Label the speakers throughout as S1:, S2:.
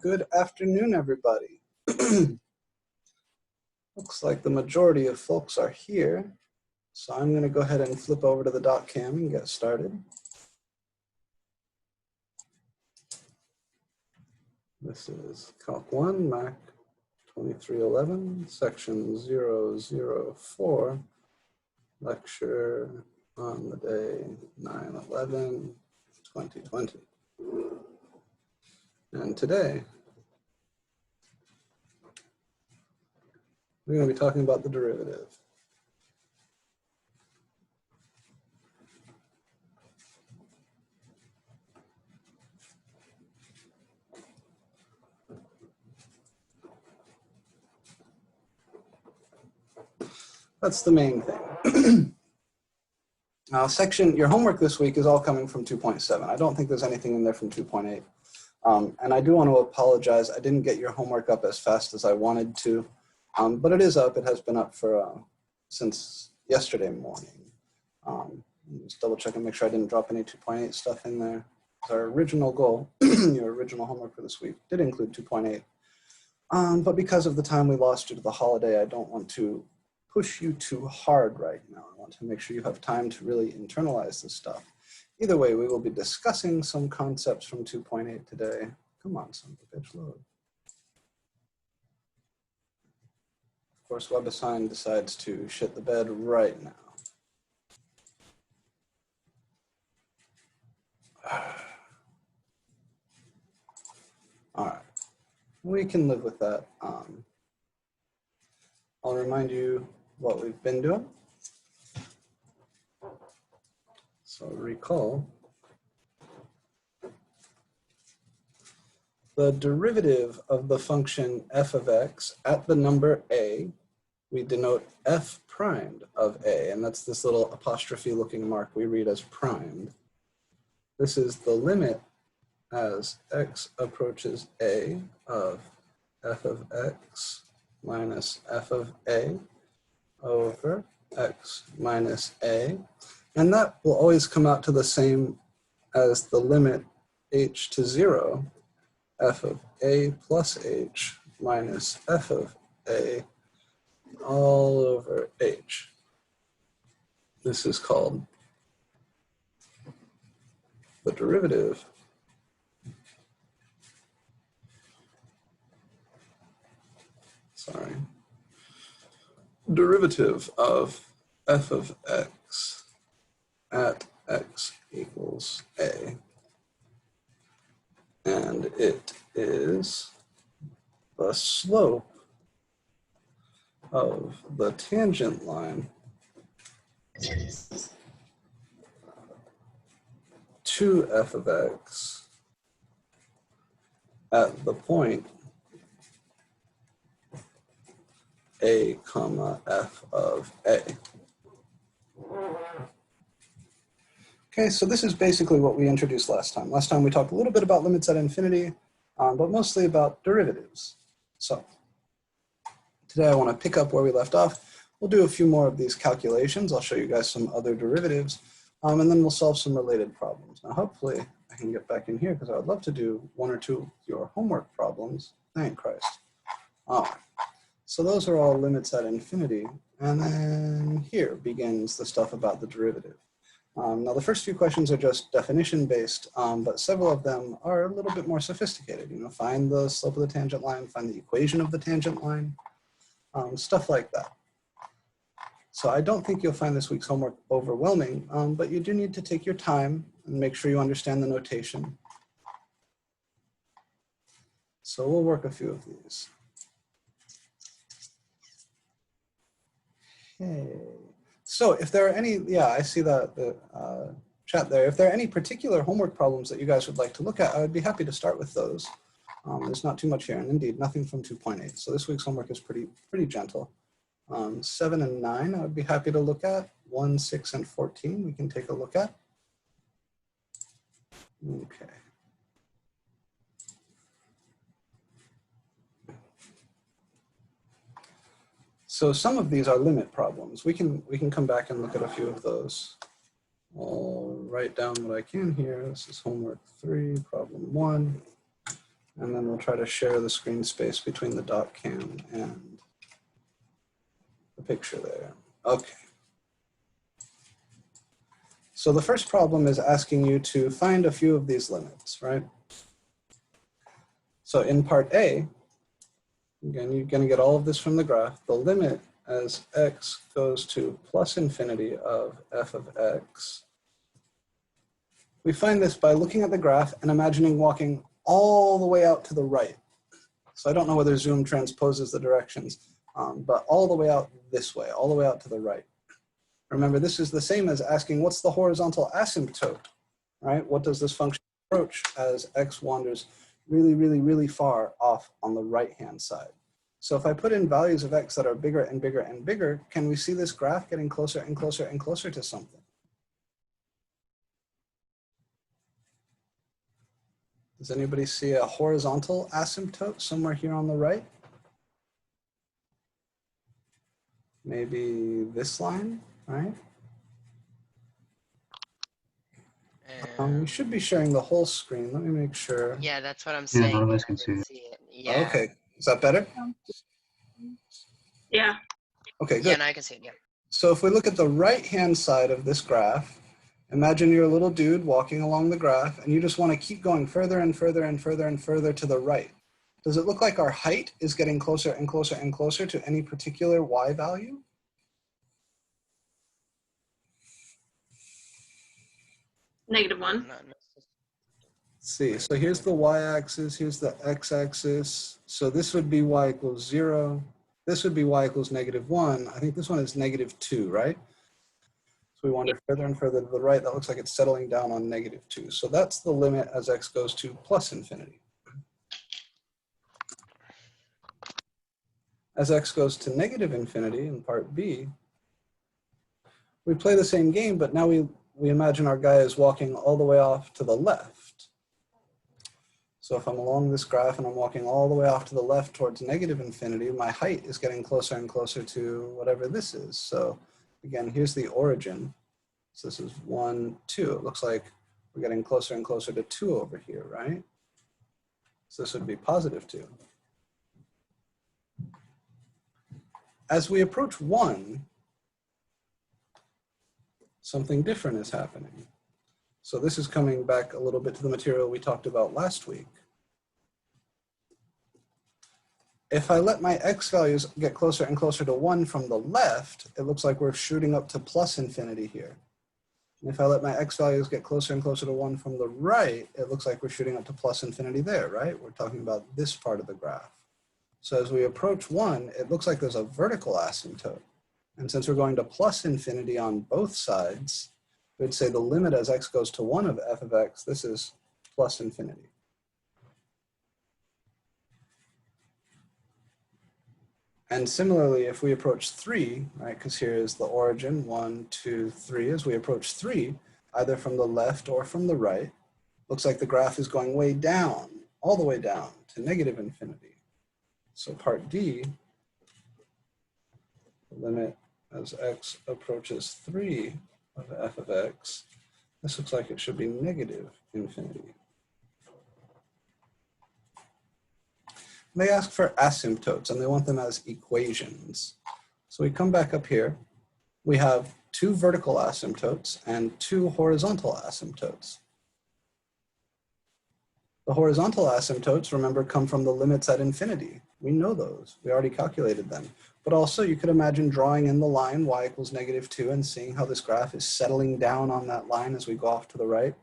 S1: Good afternoon, everybody. Looks like the majority of folks are here. So I'm going to go ahead and flip over to the doc cam and get started. This is Calc 1, MAC 2311, section 004, lecture on the day 9/11/2020. And today, we're going to be talking about the derivative. That's the main thing. Your homework this week is all coming from 2.7. I don't think there's anything in there from 2.8. And I do want to apologize. I didn't get your homework up as fast as I wanted to, but it is up. It has been up for since yesterday morning. Just double check and make sure I didn't drop any 2.8 stuff in there. Our original goal, your original homework for this week, did include 2.8. But because of the time we lost due to the holiday, I don't want to push you too hard right now. I want to make sure you have time to really internalize this stuff. Either way, we will be discussing some concepts from 2.8 today. Come on, son of a bitch, load. Of course, WebAssign decides to shit the bed right now. All right, we can live with that. I'll remind you what we've been doing. So recall the derivative of the function f of x at the number a, we denote f primed of a, and that's this little apostrophe looking mark we read as primed. This is the limit as x approaches a of f of x minus f of a over x minus a. And that will always come out to the same as the limit h to 0, f of a plus h minus f of a all over h. This is called the derivative derivative of f of x at x equals a. And it is the slope of the tangent line to f of x at the point a comma f of a. Okay, so this is basically what we introduced last time. Last time we talked a little bit about limits at infinity, but mostly about derivatives. So today I want to pick up where we left off. We'll do a few more of these calculations. I'll show you guys some other derivatives, and then we'll solve some related problems. Now hopefully I can get back in here because I would love to do one or two of your homework problems. Thank Christ. All right. So those are all limits at infinity, and then here begins the stuff about the derivative. Now the first few questions are just definition based, but several of them are a little bit more sophisticated. You know, find the slope of the tangent line, find the equation of the tangent line, stuff like that. So I don't think you'll find this week's homework overwhelming, but you do need to take your time and make sure you understand the notation. So we'll work a few of these. Okay. So if there are any, yeah, I see the chat there. If there are any particular homework problems that you guys would like to look at, I would be happy to start with those. There's not too much here, and indeed, nothing from 2.8. So this week's homework is pretty gentle. 7 and 9, I would be happy to look at. 1, 6, and 14, we can take a look at. Okay. So some of these are limit problems. We can come back and look at a few of those. I'll write down what I can here. This is homework 3, problem 1. And then we'll try to share the screen space between the dot cam and the picture there. Okay. So the first problem is asking you to find a few of these limits, right? So in part A, again, you're going to get all of this from the graph. The limit as x goes to plus infinity of f of x. We find this by looking at the graph and imagining walking all the way out to the right. So I don't know whether zoom transposes the directions, but all the way out this way, all the way out to the right. Remember, this is the same as asking what's the horizontal asymptote, right? What does this function approach as x wanders really, really, really far off on the right-hand side? So if I put in values of x that are bigger and bigger and bigger, can we see this graph getting closer and closer and closer to something? Does anybody see a horizontal asymptote somewhere here on the right? Maybe this line, right? We should be sharing the whole screen. Let me make sure.
S2: Yeah, that's what I'm saying.
S3: Yeah, none of us
S2: I
S3: can
S2: didn't
S3: see it.
S2: Yeah.
S1: Okay, is that better?
S4: Yeah.
S1: Okay, good.
S2: Yeah, no, I can see it, yeah.
S1: So if we look at the right-hand side of this graph, imagine you're a little dude walking along the graph and you just want to keep going further and further and further and further to the right. Does it look like our height is getting closer and closer and closer to any particular y value?
S4: -1.
S2: Not necessarily.
S1: Let's see, so here's the y-axis, here's the x-axis. So this would be y equals 0. This would be y equals -1. I think this one is -2, right? So we wander further and further to the right. That looks like it's settling down on -2. So that's the limit as x goes to plus infinity. As x goes to negative infinity in part B, we play the same game, but now we imagine our guy is walking all the way off to the left. So if I'm along this graph and I'm walking all the way off to the left towards negative infinity, my height is getting closer and closer to whatever this is. So again, here's the origin. So this is 1, 2. It looks like we're getting closer and closer to 2 over here, right? So this would be +2. As we approach 1, something different is happening. So this is coming back a little bit to the material we talked about last week. If I let my x values get closer and closer to 1 from the left, it looks like we're shooting up to plus infinity here. And if I let my x values get closer and closer to 1 from the right, it looks like we're shooting up to plus infinity there, right? We're talking about this part of the graph. So as we approach 1, it looks like there's a vertical asymptote. And since we're going to plus infinity on both sides, we'd say the limit as x goes to 1 of f of x, this is plus infinity. And similarly, if we approach 3, right, because here is the origin, 1, 2, 3, as we approach 3, either from the left or from the right, looks like the graph is going way down, all the way down to negative infinity. So part D, the limit as x approaches 3 of f of x, this looks like it should be negative infinity. They ask for asymptotes and they want them as equations. So we come back up here. We have 2 vertical asymptotes and 2 horizontal asymptotes. The horizontal asymptotes, remember, come from the limits at infinity. We know those. We already calculated them. But also you could imagine drawing in the line y equals -2 and seeing how this graph is settling down on that line as we go off to the right.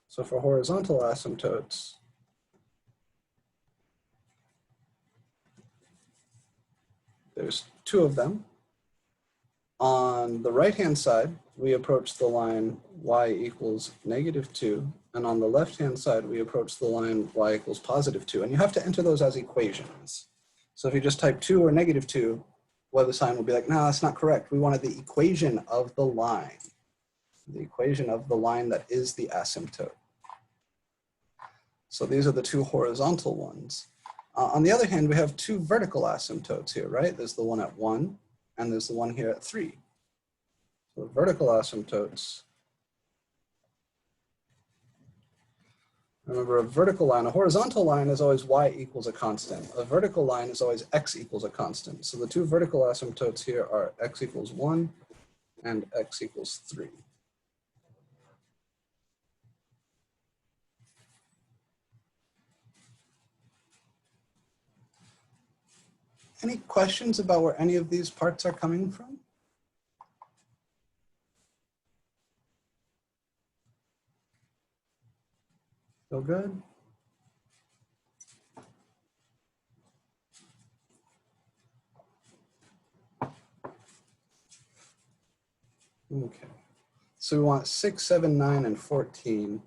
S1: So for horizontal asymptotes, there's 2 of them. On the right-hand side, we approach the line y equals -2. And on the left-hand side, we approach the line y equals +2. And you have to enter those as equations. So if you just type 2 or -2, weather sign will be like, no, that's not correct. We wanted the equation of the line. The equation of the line that is the asymptote. So these are the 2 horizontal ones. On the other hand, we have 2 vertical asymptotes here, right? There's the one at 1, and there's the one here at 3. So the vertical asymptotes Remember, a vertical line, a horizontal line is always y equals a constant. A vertical line is always x equals a constant. So the two vertical asymptotes here are x equals 1 and x equals 3. Any questions about where any of these parts are coming from? Feel good? Okay. So we want 6, 7, 9, and 14.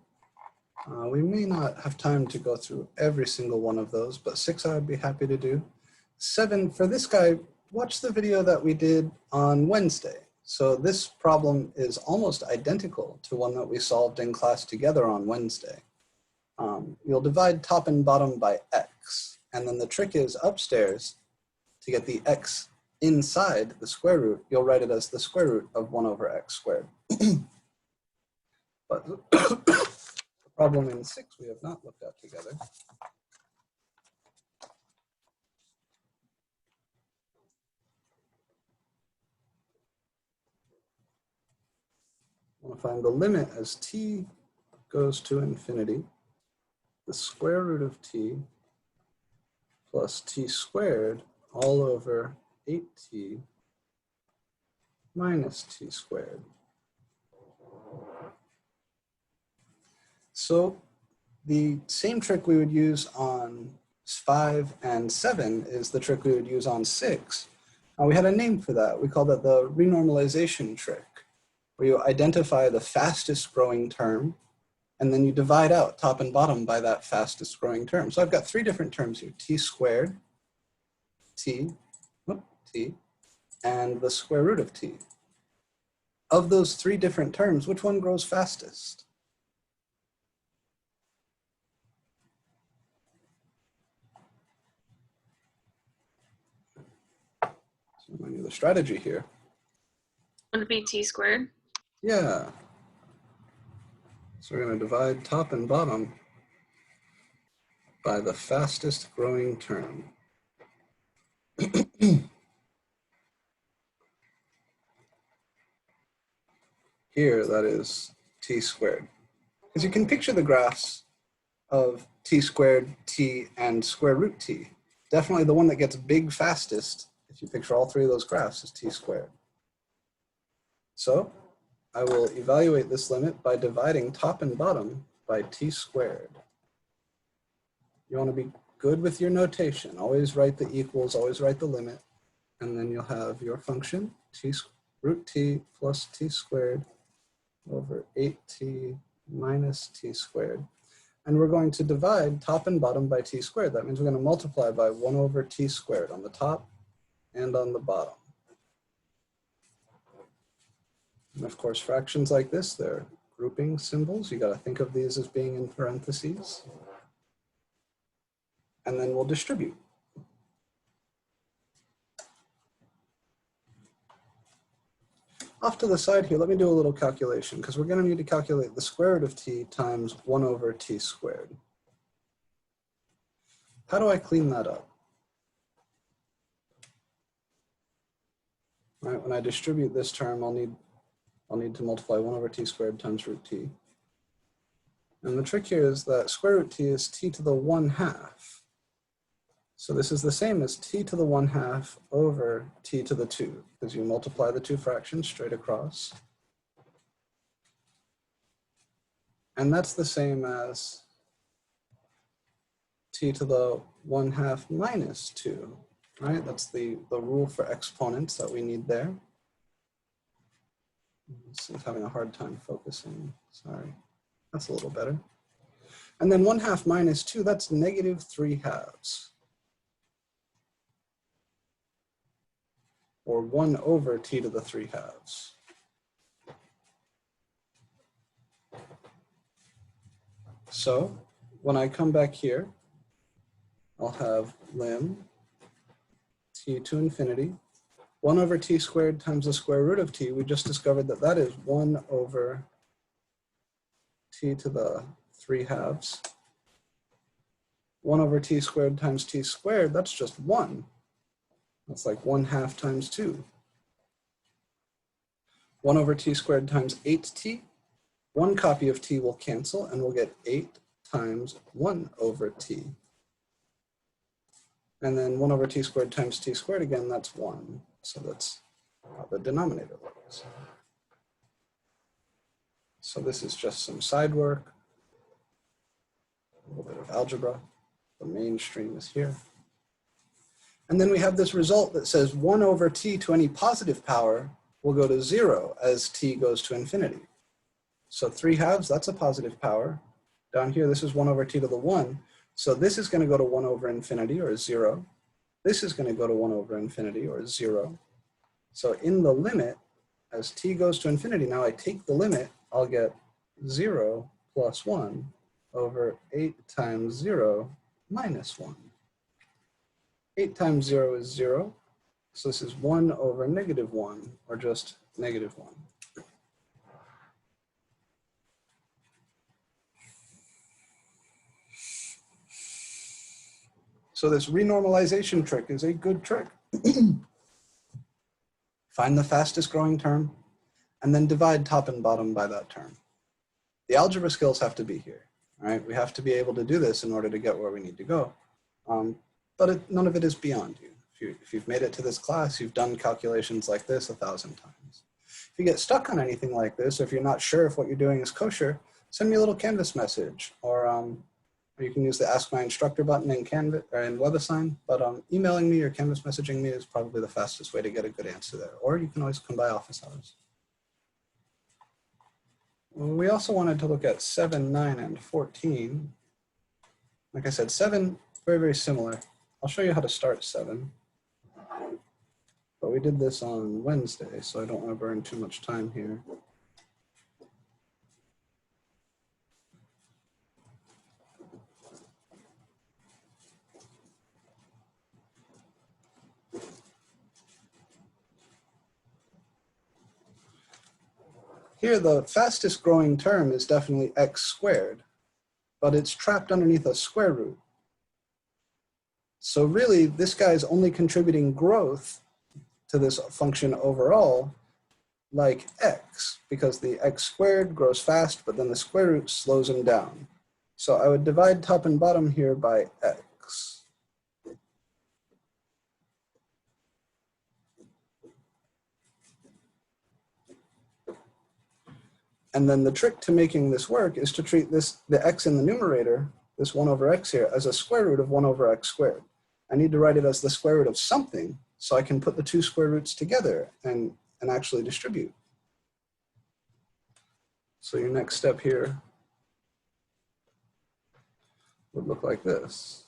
S1: We may not have time to go through every single one of those, but 6 I would be happy to do. 7, for this guy, watch the video that we did on Wednesday. So this problem is almost identical to one that we solved in class together on Wednesday. You'll divide top and bottom by x, and then the trick is upstairs to get the x inside the square root. You'll write it as the square root of 1 over x squared. But the problem in 6 we have not looked at together. I want to find the limit as t goes to infinity, the square root of t plus t squared all over 8t minus t squared. So the same trick we would use on 5 and 7 is the trick we would use on 6. We had a name for that. We called it the renormalization trick, where you identify the fastest growing term, and then you divide out top and bottom by that fastest growing term. So I've got 3 different terms here: t squared, t, and the square root of t. Of those 3 different terms, which one grows fastest? So I'm going to do the strategy here.
S4: Would it be t squared?
S1: Yeah. So we're going to divide top and bottom by the fastest growing term. Here, that is t squared. Because you can picture the graphs of t squared, t, and square root t. Definitely the one that gets big fastest, if you picture all 3 of those graphs, is t squared. So I will evaluate this limit by dividing top and bottom by t squared. You want to be good with your notation. Always write the equals, always write the limit, and then you'll have your function, root t plus t squared over 8t minus t squared. And we're going to divide top and bottom by t squared. That means we're going to multiply by 1 over t squared on the top and on the bottom. And of course, fractions like this, they're grouping symbols. You got to think of these as being in parentheses. And then we'll distribute. Off to the side here, let me do a little calculation, because we're going to need to calculate the square root of t times 1 over t squared. How do I clean that up? All right, when I distribute this term, I'll need to multiply 1 over t squared times root t. And the trick here is that square root t is t to the 1/2. So this is the same as t to the 1/2 over t to the 2, because you multiply the 2 fractions straight across. And that's the same as t to the 1/2 minus 2, right? That's the rule for exponents that we need there. I'm having a hard time focusing, sorry. That's a little better. And then 1/2 minus 2, that's negative 3/2. Or 1 over t to the 3/2. So when I come back here, I'll have lim t to infinity, 1 over t squared times the square root of t. We just discovered that that is 1 over t to the 3/2. 1 over t squared times t squared, that's just 1. That's like 1/2 times 2. 1 over t squared times 8t. One copy of t will cancel, and we'll get 8 times 1 over t. And then 1 over t squared times t squared, again, that's 1. So that's how the denominator looks. So this is just some side work, a little bit of algebra. The mainstream is here. And then we have this result that says 1 over t to any positive power will go to 0 as t goes to infinity. So 3/2, that's a positive power. Down here, this is 1 over t to the 1. So this is going to go to 1 over infinity, or 0. This is going to go to 1 over infinity, or 0. So in the limit, as t goes to infinity, now I take the limit, I'll get 0 plus 1 over 8 times 0 minus 1. 8 times 0 is 0. So this is 1 over -1, or just -1. So this renormalization trick is a good trick. Find the fastest growing term, and then divide top and bottom by that term. The algebra skills have to be here, right? We have to be able to do this in order to get where we need to go. But none of it is beyond you. If you've made it to this class, you've done calculations like this 1,000 times. If you get stuck on anything like this, or if you're not sure if what you're doing is kosher, send me a little Canvas message, or you can use the Ask My Instructor button in Canvas or in WebAssign. But emailing me or Canvas messaging me is probably the fastest way to get a good answer there. Or you can always come by office hours. We also wanted to look at 7, 9, and 14. Like I said, 7, very, very similar. I'll show you how to start 7. But we did this on Wednesday, so I don't want to burn too much time here. Here, the fastest growing term is definitely x squared, but it's trapped underneath a square root. So really, this guy is only contributing growth to this function overall, like x, because the x squared grows fast, but then the square root slows him down. So I would divide top and bottom here by x. And then the trick to making this work is to treat the x in the numerator, this 1 over x here, as a square root of 1 over x squared. I need to write it as the square root of something, so I can put the two square roots together and actually distribute. So your next step here would look like this.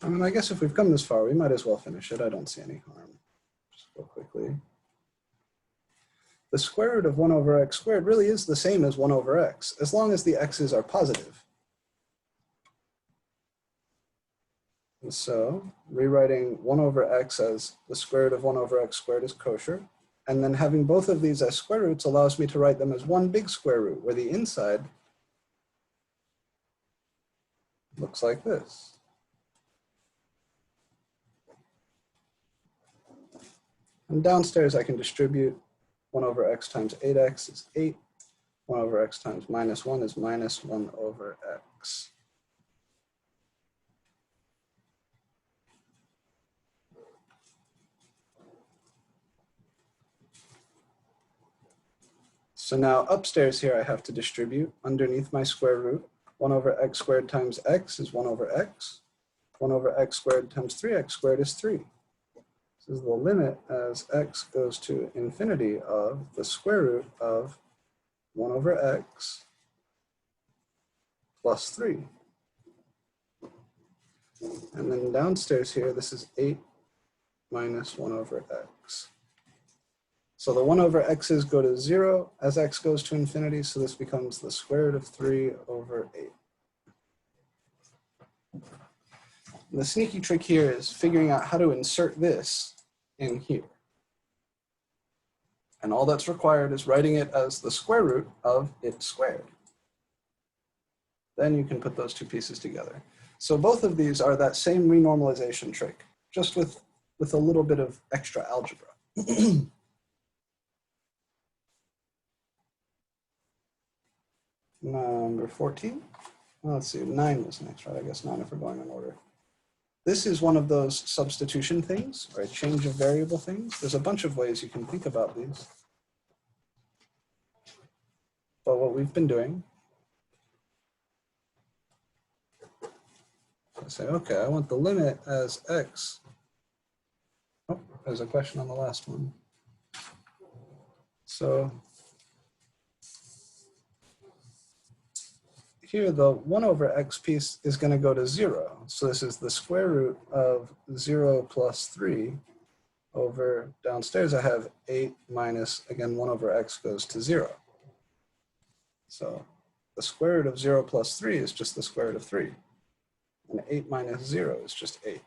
S1: I mean, I guess if we've come this far, we might as well finish it. I don't see any harm. Just go quickly. The square root of 1 over x squared really is the same as 1 over x, as long as the x's are positive. And so rewriting 1 over x as the square root of 1 over x squared is kosher. And then having both of these as square roots allows me to write them as one big square root, where the inside looks like this. And downstairs I can distribute 1 over x times 8x is 8. 1 over x times minus 1 is minus 1 over x. So now upstairs here I have to distribute underneath my square root. 1 over x squared times x is 1 over x. 1 over x squared times 3x squared is 3. This is the limit as x goes to infinity of the square root of 1 over x plus 3. And then downstairs here, this is 8 minus 1 over x. So the 1 over x's go to 0 as x goes to infinity, so this becomes the square root of 3 over 8. And the sneaky trick here is figuring out how to insert this in here. And all that's required is writing it as the square root of it squared. Then you can put those two pieces together. So both of these are that same renormalization trick, just with a little bit of extra algebra. Number 14. Well, let's see, 9 was next, right? I guess 9 if we're going in order. This is one of those substitution things, or a change of variable things. There's a bunch of ways you can think about these. But what we've been doing, I say, okay, I want the limit as x. Oh, there's a question on the last one. So here the 1 over x piece is going to go to 0. So this is the square root of 0 plus 3 over downstairs I have 8 minus, again, 1 over x goes to 0. So the square root of 0 plus 3 is just the square root of 3. And 8 minus 0 is just 8.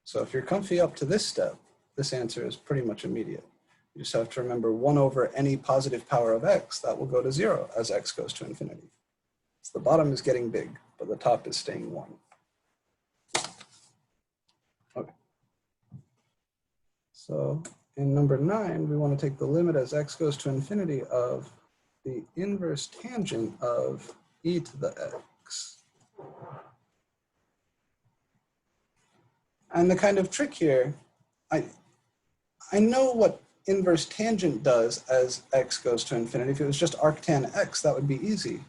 S1: So if you're comfy up to this step, this answer is pretty much immediate. You just have to remember 1 over any positive power of x, that will go to 0 as x goes to infinity. So the bottom is getting big, but the top is staying 1. Okay. So in number 9, we want to take the limit as x goes to infinity of the inverse tangent of e to the x. And the kind of trick here, I know what inverse tangent does as x goes to infinity. If it was just arctan x, that would be easy.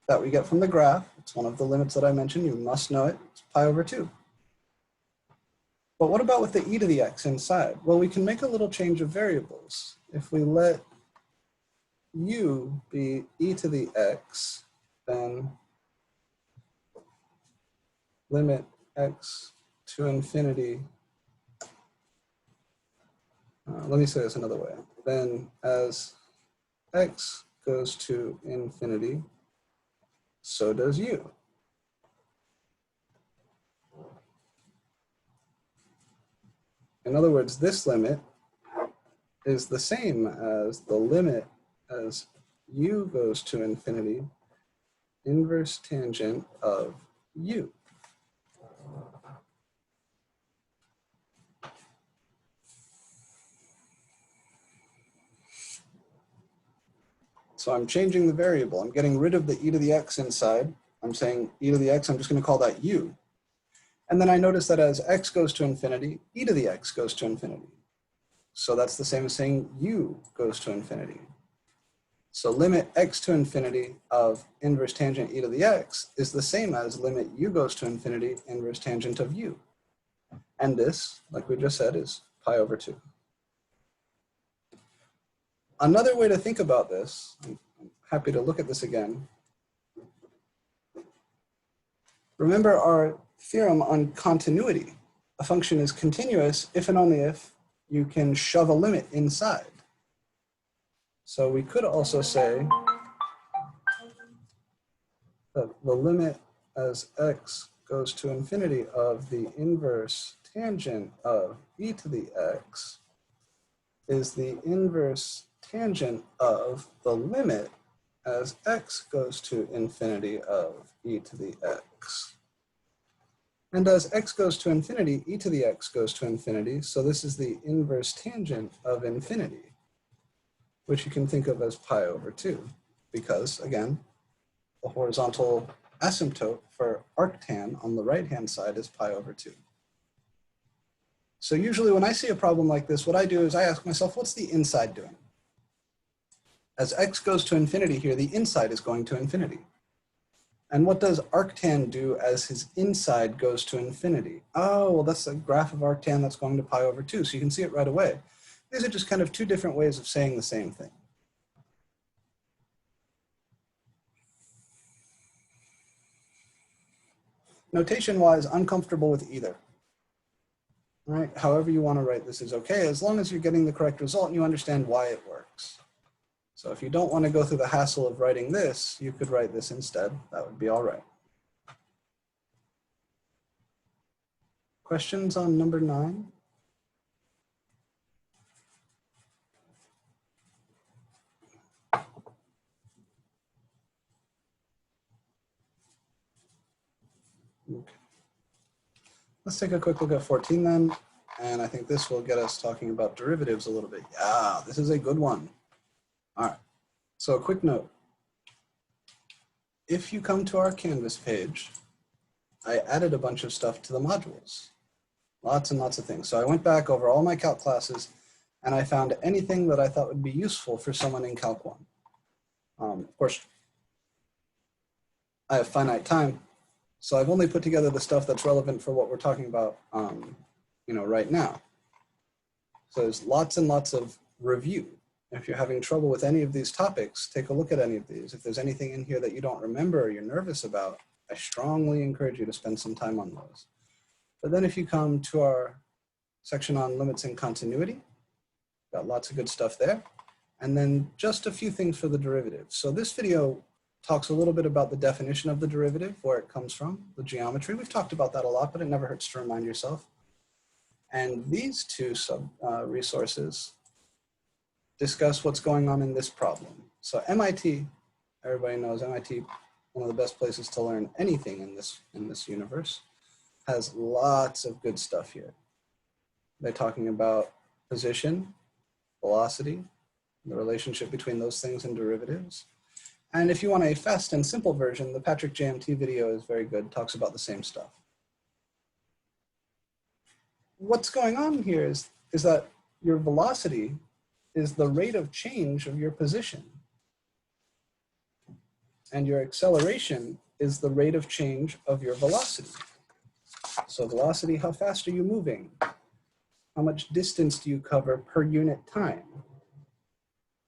S1: That we get from the graph. It's one of the limits that I mentioned. You must know it. It's pi over 2. But what about with the e to the x inside? Well, we can make a little change of variables. If we let u be e to the x, then limit x to infinity. Let me say this another way. Then as x goes to infinity, so does u. In other words, this limit is the same as the limit as u goes to infinity, inverse tangent of u. So I'm changing the variable. I'm getting rid of the e to the x inside. I'm saying e to the x, I'm just going to call that u. And then I notice that as x goes to infinity, e to the x goes to infinity. So that's the same as saying u goes to infinity. So limit x to infinity of inverse tangent e to the x is the same as limit u goes to infinity inverse tangent of u. And this, like we just said, is pi over 2. Another way to think about this, I'm happy to look at this again. Remember our theorem on continuity. A function is continuous if and only if you can shove a limit inside. So we could also say that the limit as x goes to infinity of the inverse tangent of e to the x is the inverse tangent of the limit as x goes to infinity of e to the x. And as x goes to infinity, e to the x goes to infinity, so this is the inverse tangent of infinity, which you can think of as pi over 2, because, again, the horizontal asymptote for arctan on the right-hand side is pi over 2. So usually when I see a problem like this, what I do is I ask myself, what's the inside doing? As x goes to infinity here, the inside is going to infinity. And what does arctan do as his inside goes to infinity? Oh, well, that's a graph of arctan that's going to pi over 2, so you can see it right away. These are just kind of two different ways of saying the same thing. Notation-wise, I'm comfortable with either. right? However you want to write this is okay, as long as you're getting the correct result and you understand why it works. So if you don't want to go through the hassle of writing this, you could write this instead. That would be all right. Questions on number 9? Okay. Let's take a quick look at 14 then. And I think this will get us talking about derivatives a little bit. Yeah, this is a good one. All right, so a quick note. If you come to our Canvas page, I added a bunch of stuff to the modules. Lots and lots of things. So I went back over all my calc classes and I found anything that I thought would be useful for someone in Calc 1. Of course, I have finite time, so I've only put together the stuff that's relevant for what we're talking about right now. So there's lots and lots of review. If you're having trouble with any of these topics, take a look at any of these. If there's anything in here that you don't remember or you're nervous about, I strongly encourage you to spend some time on those. But then if you come to our section on limits and continuity, got lots of good stuff there. And then just a few things for the derivative. So this video talks a little bit about the definition of the derivative, where it comes from, the geometry. We've talked about that a lot, but it never hurts to remind yourself. And these two resources discuss what's going on in this problem. So MIT, everybody knows MIT, one of the best places to learn anything in this universe, has lots of good stuff here. They're talking about position, velocity, the relationship between those things and derivatives. And if you want a fast and simple version, the Patrick JMT video is very good, talks about the same stuff. What's going on here is that your velocity is the rate of change of your position. And your acceleration is the rate of change of your velocity. So velocity, how fast are you moving? How much distance do you cover per unit time?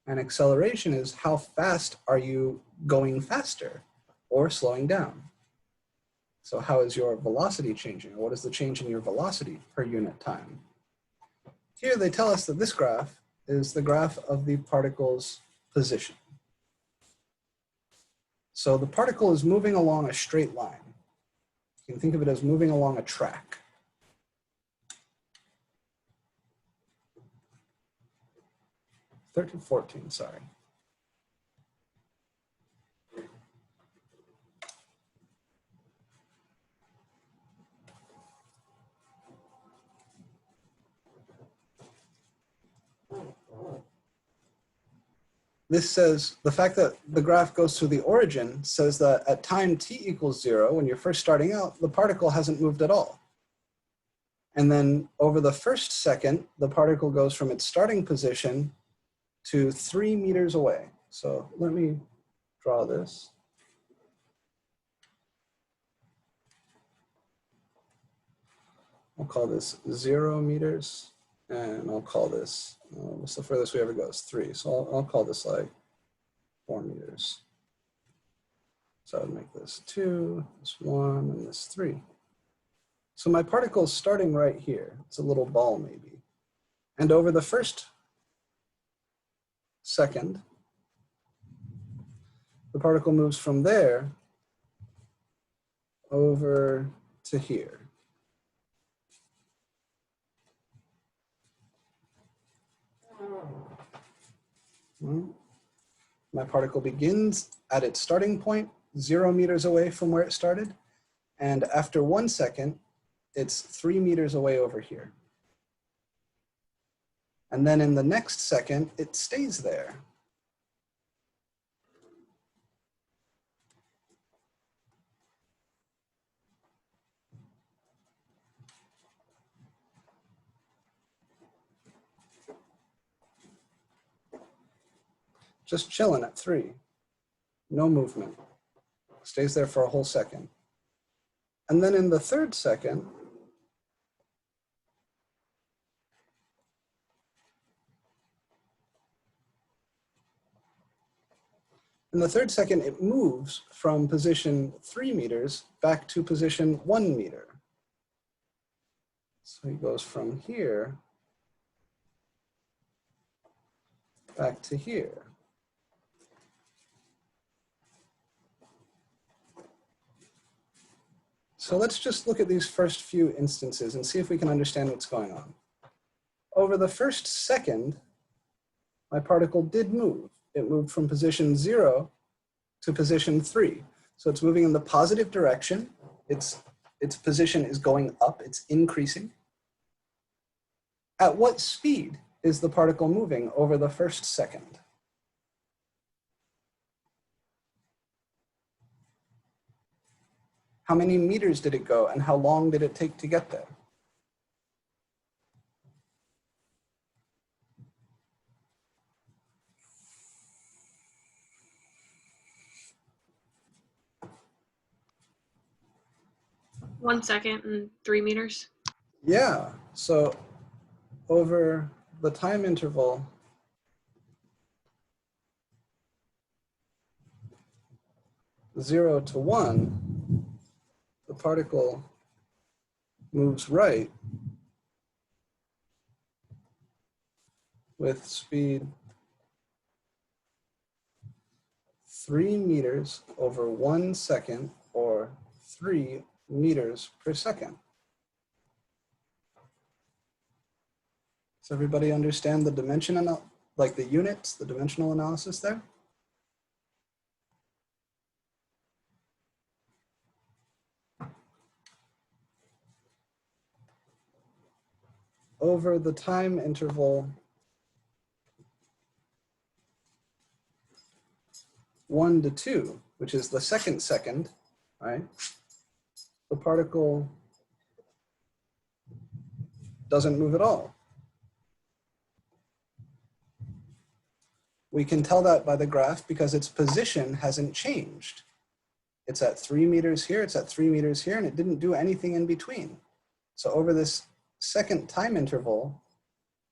S1: And acceleration is how fast are you going faster or slowing down? So how is your velocity changing? Or what is the change in your velocity per unit time? Here they tell us that this graph is the graph of the particle's position. So the particle is moving along a straight line. You can think of it as moving along a track. (13, 14, sorry. This says, the fact that the graph goes through the origin says that at time t equals 0, when you're first starting out, the particle hasn't moved at all. And then over the first second, the particle goes from its starting position to 3 meters away. So let me draw this. I'll call this 0 meters, and I'll call this, what's the furthest we ever go? Is 3. So I'll call this like 4 meters. So I would make this 2, this 1, and this 3. So my particle is starting right here. It's a little ball maybe. And over the first second, the particle moves from there over to here. My particle begins at its starting point, 0 meters away from where it started. And after 1 second, it's 3 meters away over here. And then in the next second, it stays there. Just chilling at 3. No movement. Stays there for a whole second. And then in the third second, it moves from position 3 meters back to position 1 meter. So he goes from here back to here. So let's just look at these first few instances and see if we can understand what's going on. Over the first second, my particle did move. It moved from position 0 to position 3. So it's moving in the positive direction. Its position is going up, it's increasing. At what speed is the particle moving over the first second? How many meters did it go and how long did it take to get there?
S4: One second and 3 meters.
S1: Yeah, so over the time interval, zero to 1, the particle moves right with speed 3 meters over 1 second, or 3 meters per second. Does everybody understand the dimension, like the units, the dimensional analysis there? Over the time interval 1 to 2, which is the second second, right? The particle doesn't move at all. We can tell that by the graph because its position hasn't changed. It's at 3 meters here, it's at 3 meters here, and it didn't do anything in between. So over this second time interval,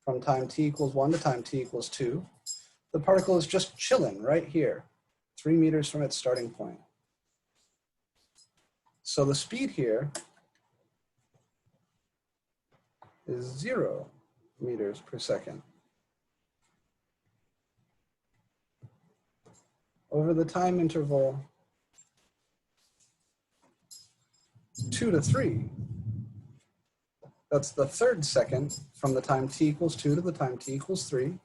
S1: from time t equals 1 to time t equals 2, the particle is just chilling right here, 3 meters from its starting point. So the speed here is 0 meters per second. Over the time interval 2 to 3, that's the third second from the time t equals 2 to the time t equals 3,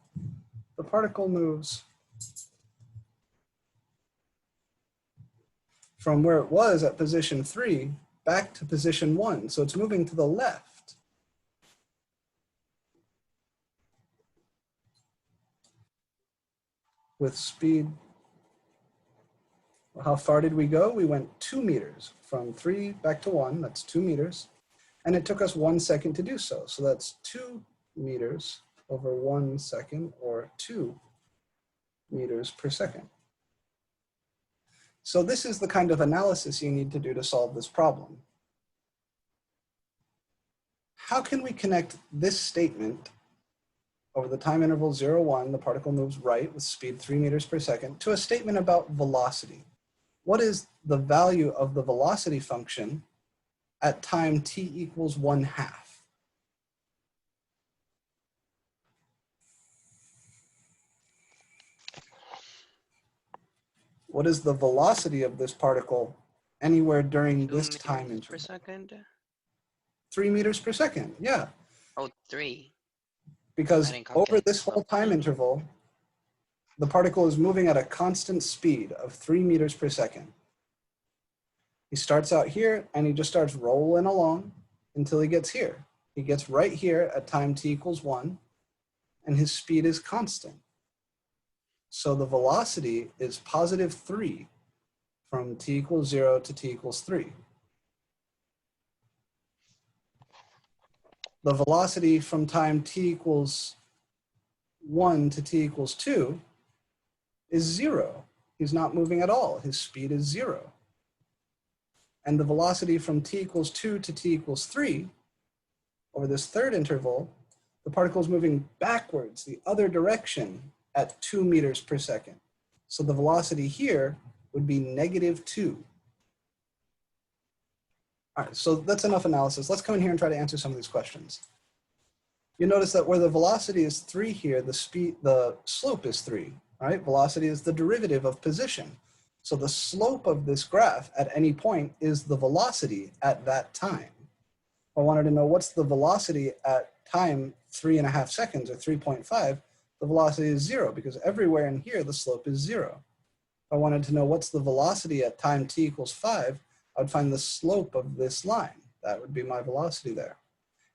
S1: the particle moves from where it was at position 3 back to position 1. So it's moving to the left. With speed, how far did we go? We went 2 meters from 3 back to 1, that's 2 meters. And it took us 1 second to do so. So that's 2 meters over 1 second, or 2 meters per second. So this is the kind of analysis you need to do to solve this problem. How can we connect this statement, over the time interval 0, 1, the particle moves right with speed 3 meters per second, to a statement about velocity? What is the value of the velocity function at time t equals 1/2? What is the velocity of this particle anywhere during this time interval?
S2: Per second?
S1: 3 meters per second, yeah.
S2: Oh, 3.
S1: Because
S2: I didn't
S1: over
S2: calculate
S1: this
S2: the
S1: whole
S2: slope.
S1: time interval, the particle is moving at a constant speed of 3 meters per second. He starts out here and he just starts rolling along until he gets here. He gets right here at time t equals 1, and his speed is constant. So the velocity is positive 3 from t equals 0 to t equals 3. The velocity from time t equals 1 to t equals 2 is 0. He's not moving at all. His speed is 0. And the velocity from t equals 2 to t equals 3, over this third interval, the particle is moving backwards, the other direction, at 2 meters per second. So the velocity here would be -2. All right, so that's enough analysis. Let's come in here and try to answer some of these questions. You notice that where the velocity is 3 here, the slope is 3, right? Velocity is the derivative of position. So the slope of this graph at any point is the velocity at that time. If I wanted to know what's the velocity at time 3.5 seconds or 3.5, the velocity is 0 because everywhere in here the slope is 0. If I wanted to know what's the velocity at time t equals 5, I would find the slope of this line. That would be my velocity there.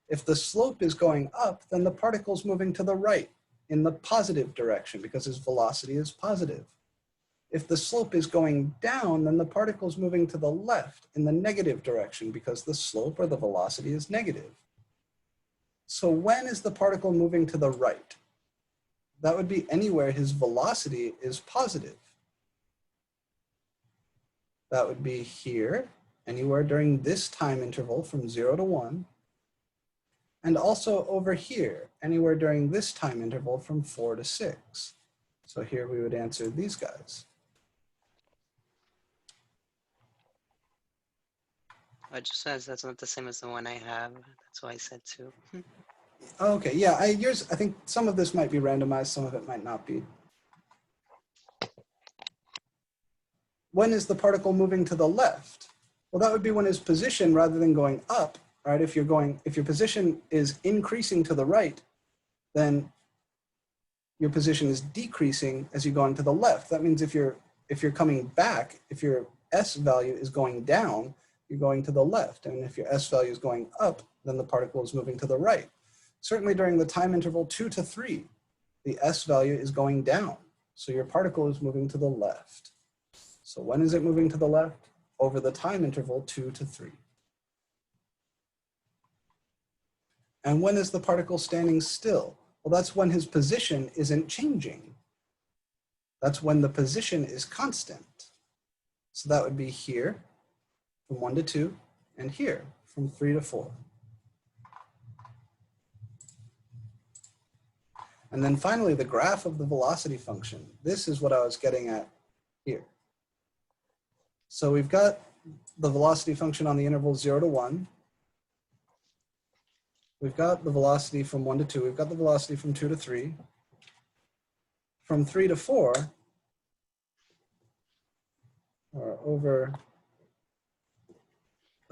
S1: If the slope is going up, then the particle's moving to the right in the positive direction because its velocity is positive. If the slope is going down, then the particle's moving to the left in the negative direction because the slope or the velocity is negative. So when is the particle moving to the right? That would be anywhere his velocity is positive. That would be here, anywhere during this time interval from 0 to 1, and also over here, anywhere during this time interval from 4 to 6. So here we would answer these guys.
S2: It just says that's not the same as the one I have. That's why I said 2.
S1: Okay, yeah, I think some of this might be randomized, some of it might not be. When is the particle moving to the left? Well, that would be when his position, rather than going up, right? If your position is increasing to the right, then your position is decreasing as you're going to the left. That means if you're coming back, if your S value is going down, you're going to the left. And if your S value is going up, then the particle is moving to the right. Certainly during the time interval 2 to 3, the S value is going down. So your particle is moving to the left. So when is it moving to the left? Over the time interval 2 to 3. And when is the particle standing still? Well, that's when his position isn't changing. That's when the position is constant. So that would be here from 1 to 2, and here from 3 to 4. And then finally, the graph of the velocity function. This is what I was getting at here. So we've got the velocity function on the interval 0 to 1. We've got the velocity from 1 to 2. We've got the velocity from 2 to 3. From 3 to 4, or over.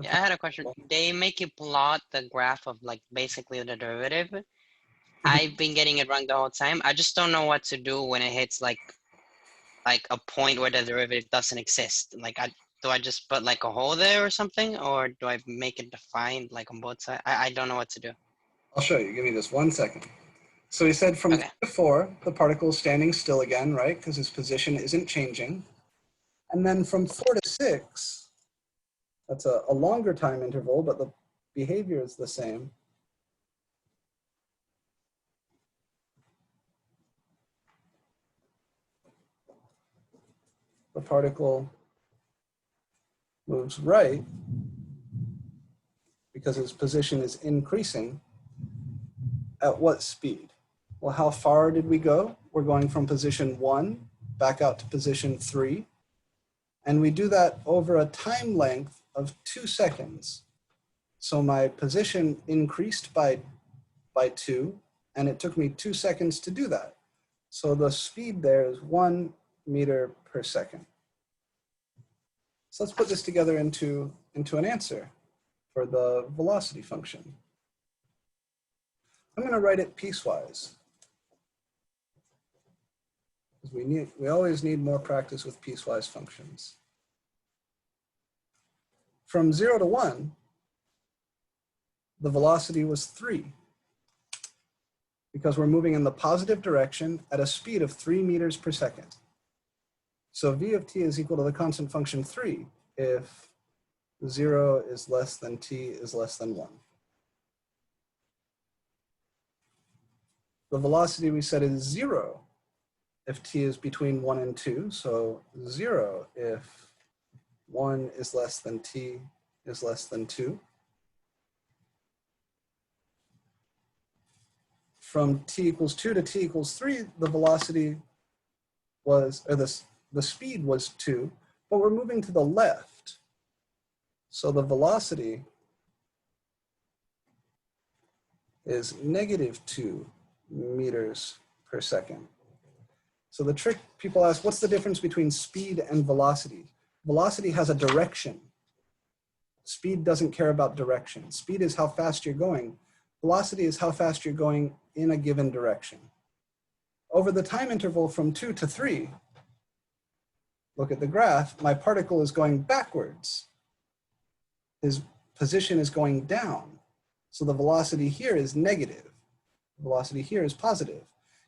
S2: Yeah, I had a question. They make you plot the graph of like basically the derivative. I've been getting it wrong the whole time. I just don't know what to do when it hits like a point where the derivative doesn't exist. Like, do I just put like a hole there or something, or do I make it defined like on both sides? I don't know what to do.
S1: I'll show you. Give me just 1 second. So he said from 3 to 4, the particle is standing still again, right? Because his position isn't changing. And then from 4 to 6, that's a longer time interval, but the behavior is the same. The particle moves right because its position is increasing. At what speed? Well, how far did we go? We're going from position 1 back out to position 3. And we do that over a time length of 2 seconds. So my position increased by 2, and it took me 2 seconds to do that. So the speed there is 1 meter per second. So let's put this together into an answer for the velocity function. I'm going to write it piecewise, because we always need more practice with piecewise functions. From 0 to 1, the velocity was 3, because we're moving in the positive direction at a speed of 3 meters per second. So v of t is equal to the constant function 3 if 0 is less than t is less than 1. The velocity we said is 0 if t is between 1 and 2. So 0 if 1 is less than t is less than 2. From t equals 2 to t equals 3, the velocity was, or the speed was 2, but we're moving to the left. So the velocity is -2 meters per second. So the trick, people ask, what's the difference between speed and velocity? Velocity has a direction. Speed doesn't care about direction. Speed is how fast you're going. Velocity is how fast you're going in a given direction. Over the time interval from 2 to 3, look at the graph, my particle is going backwards. His position is going down. So the velocity here is negative. The velocity here is positive.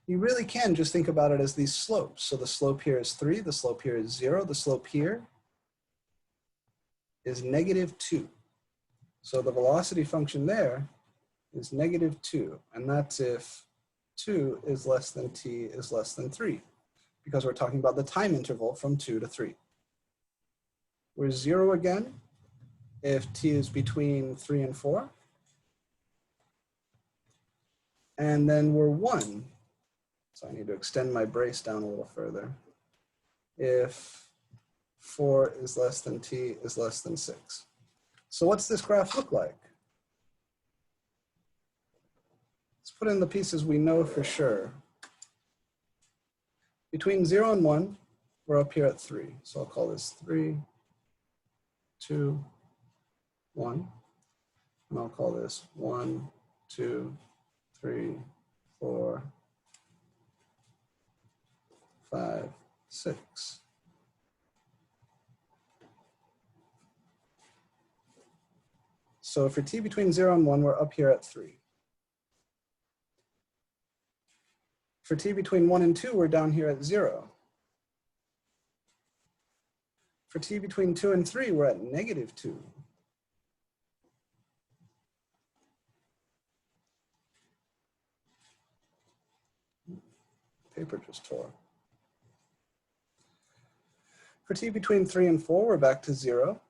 S1: You really can just think about it as these slopes. So the slope here is 3, the slope here is 0, the slope here is -2. So the velocity function there is -2, and that's if 2 is less than t is less than 3, because we're talking about the time interval from 2 to 3. We're 0 again if t is between 3 and 4. And then we're 1. So I need to extend my brace down a little further. If 4 is less than t is less than 6. So what's this graph look like? Let's put in the pieces we know for sure. Between 0 and 1, we're up here at 3. So I'll call this 3, 2, 1. And I'll call this 1, 2, 3, 4, 5, 6. So for t between 0 and 1, we're up here at 3. For t between 1 and 2, we're down here at 0. For t between 2 and 3, we're at -2. Paper just tore. For t between 3 and 4, we're back to 0.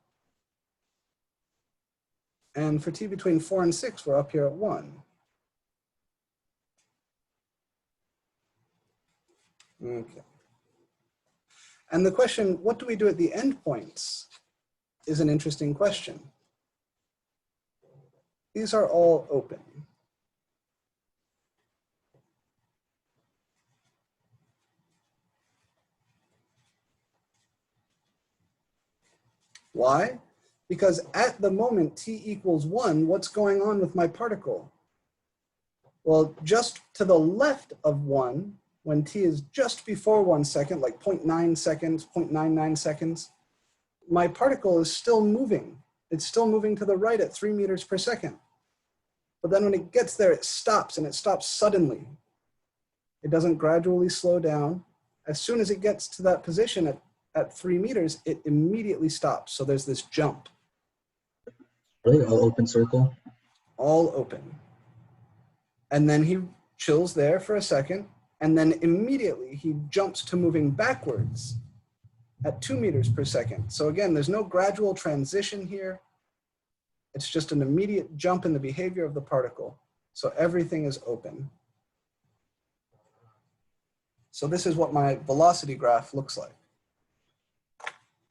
S1: And for t between 4 and 6, we're up here at 1. Okay. And the question, what do we do at the endpoints, is an interesting question. These are all open. Why? Because at the moment t equals 1, what's going on with my particle? Well, just to the left of 1, when t is just before 1 second, like 0.9 seconds, 0.99 seconds, my particle is still moving. It's still moving to the right at 3 meters per second. But then when it gets there, it stops, and it stops suddenly. It doesn't gradually slow down. As soon as it gets to that position at 3 meters, it immediately stops. So there's this jump.
S3: Really? All open circle?
S1: All open. And then he chills there for a second, and then immediately he jumps to moving backwards at 2 meters per second. So again, there's no gradual transition here. It's just an immediate jump in the behavior of the particle. So everything is open. So this is what my velocity graph looks like.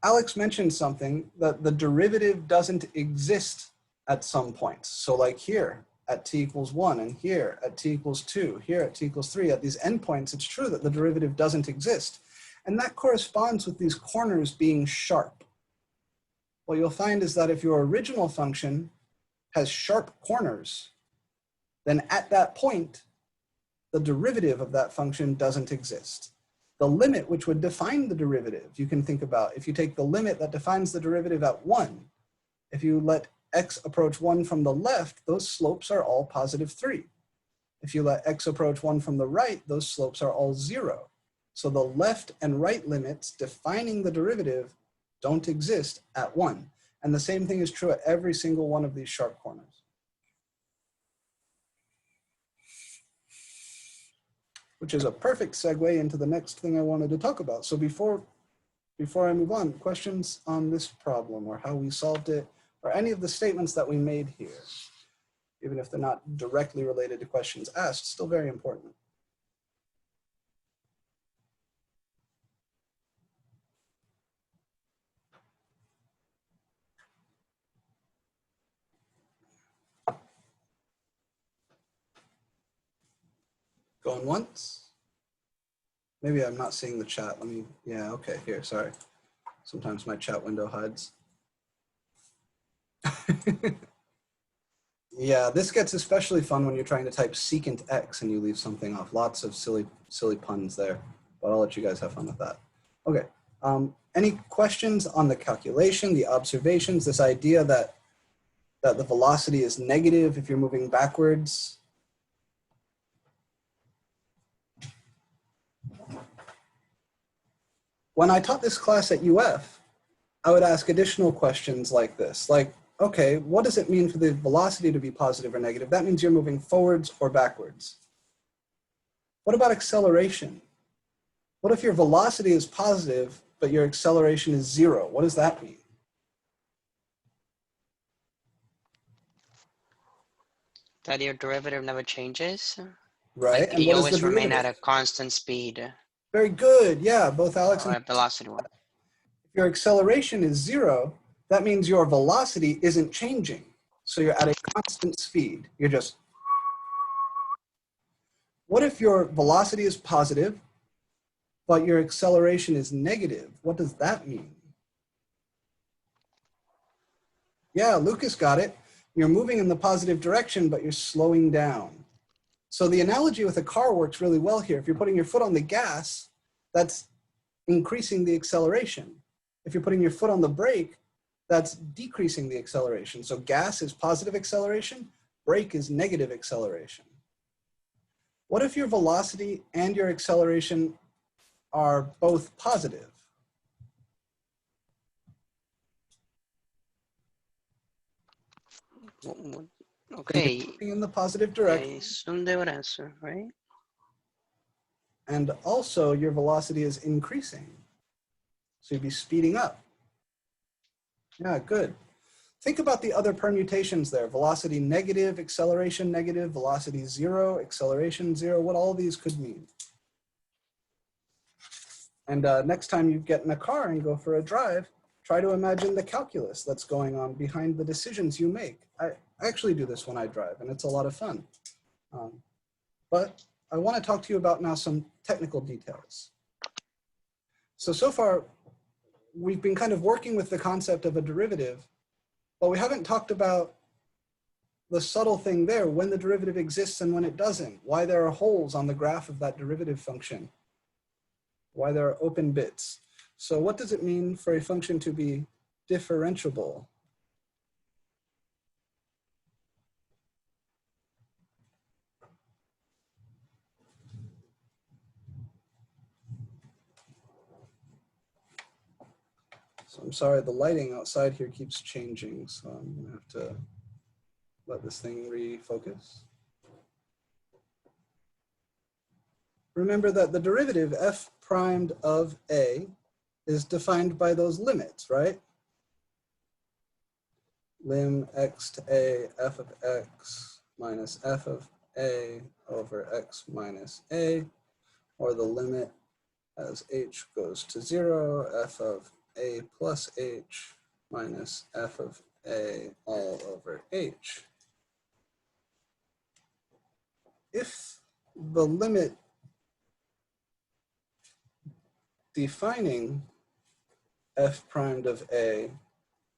S1: Alex mentioned something, that the derivative doesn't exist at some points. So like here at t equals 1, and here at t equals 2, here at t equals 3, at these endpoints, it's true that the derivative doesn't exist. And that corresponds with these corners being sharp. What you'll find is that if your original function has sharp corners, then at that point, the derivative of that function doesn't exist. The limit which would define the derivative, you can think about, if you take the limit that defines the derivative at 1, if you let x approach 1 from the left, those slopes are all +3. If you let x approach 1 from the right, those slopes are all 0. So the left and right limits defining the derivative don't exist at 1. And the same thing is true at every single one of these sharp corners. Which is a perfect segue into the next thing I wanted to talk about. So before I move on, questions on this problem or how we solved it, or any of the statements that we made here, even if they're not directly related to questions asked, still very important. Going once? Maybe I'm not seeing the chat. Let me, yeah, okay, here, sorry. Sometimes my chat window hides. Yeah, this gets especially fun when you're trying to type secant x and you leave something off. Lots of silly puns there, but I'll let you guys have fun with that. Okay, any questions on the calculation, the observations, this idea that the velocity is negative if you're moving backwards? When I taught this class at UF, I would ask additional questions like this, like, okay, what does it mean for the velocity to be positive or negative? That means you're moving forwards or backwards. What about acceleration? What if your velocity is positive, but your acceleration is 0? What does that mean?
S2: That your derivative never changes.
S1: Right,
S2: Like
S1: and
S2: you
S1: what is the
S2: always remain
S1: derivative?
S2: at a constant speed.
S1: Very good, yeah, both Alex and
S2: Or velocity one.
S1: if your acceleration is 0, that means your velocity isn't changing. So you're at a constant speed. You're just. What if your velocity is positive, but your acceleration is negative? What does that mean? Yeah, Lucas got it. You're moving in the positive direction, but you're slowing down. So the analogy with a car works really well here. If you're putting your foot on the gas, that's increasing the acceleration. If you're putting your foot on the brake, that's decreasing the acceleration. So gas is positive acceleration, brake is negative acceleration. What if your velocity and your acceleration are both positive?
S2: Okay.
S1: Moving in the positive direction.
S2: Soon they would answer, right?
S1: And also your velocity is increasing. So you'd be speeding up. Yeah, good. Think about the other permutations there. Velocity negative, acceleration negative, velocity 0, acceleration 0, what all these could mean. And next time you get in a car and go for a drive, try to imagine the calculus that's going on behind the decisions you make. I actually do this when I drive, and it's a lot of fun. But I want to talk to you about now some technical details. So far, we've been kind of working with the concept of a derivative, but we haven't talked about the subtle thing there, when the derivative exists and when it doesn't, why there are holes on the graph of that derivative function, why there are open bits. So what does it mean for a function to be differentiable? So I'm sorry, the lighting outside here keeps changing, so I'm gonna have to let this thing refocus. Remember that the derivative f primed of a is defined by those limits, right? Lim x to a f of x minus f of a over x minus a, or the limit as h goes to 0, f of a plus h minus f of a all over h. If the limit defining f primed of a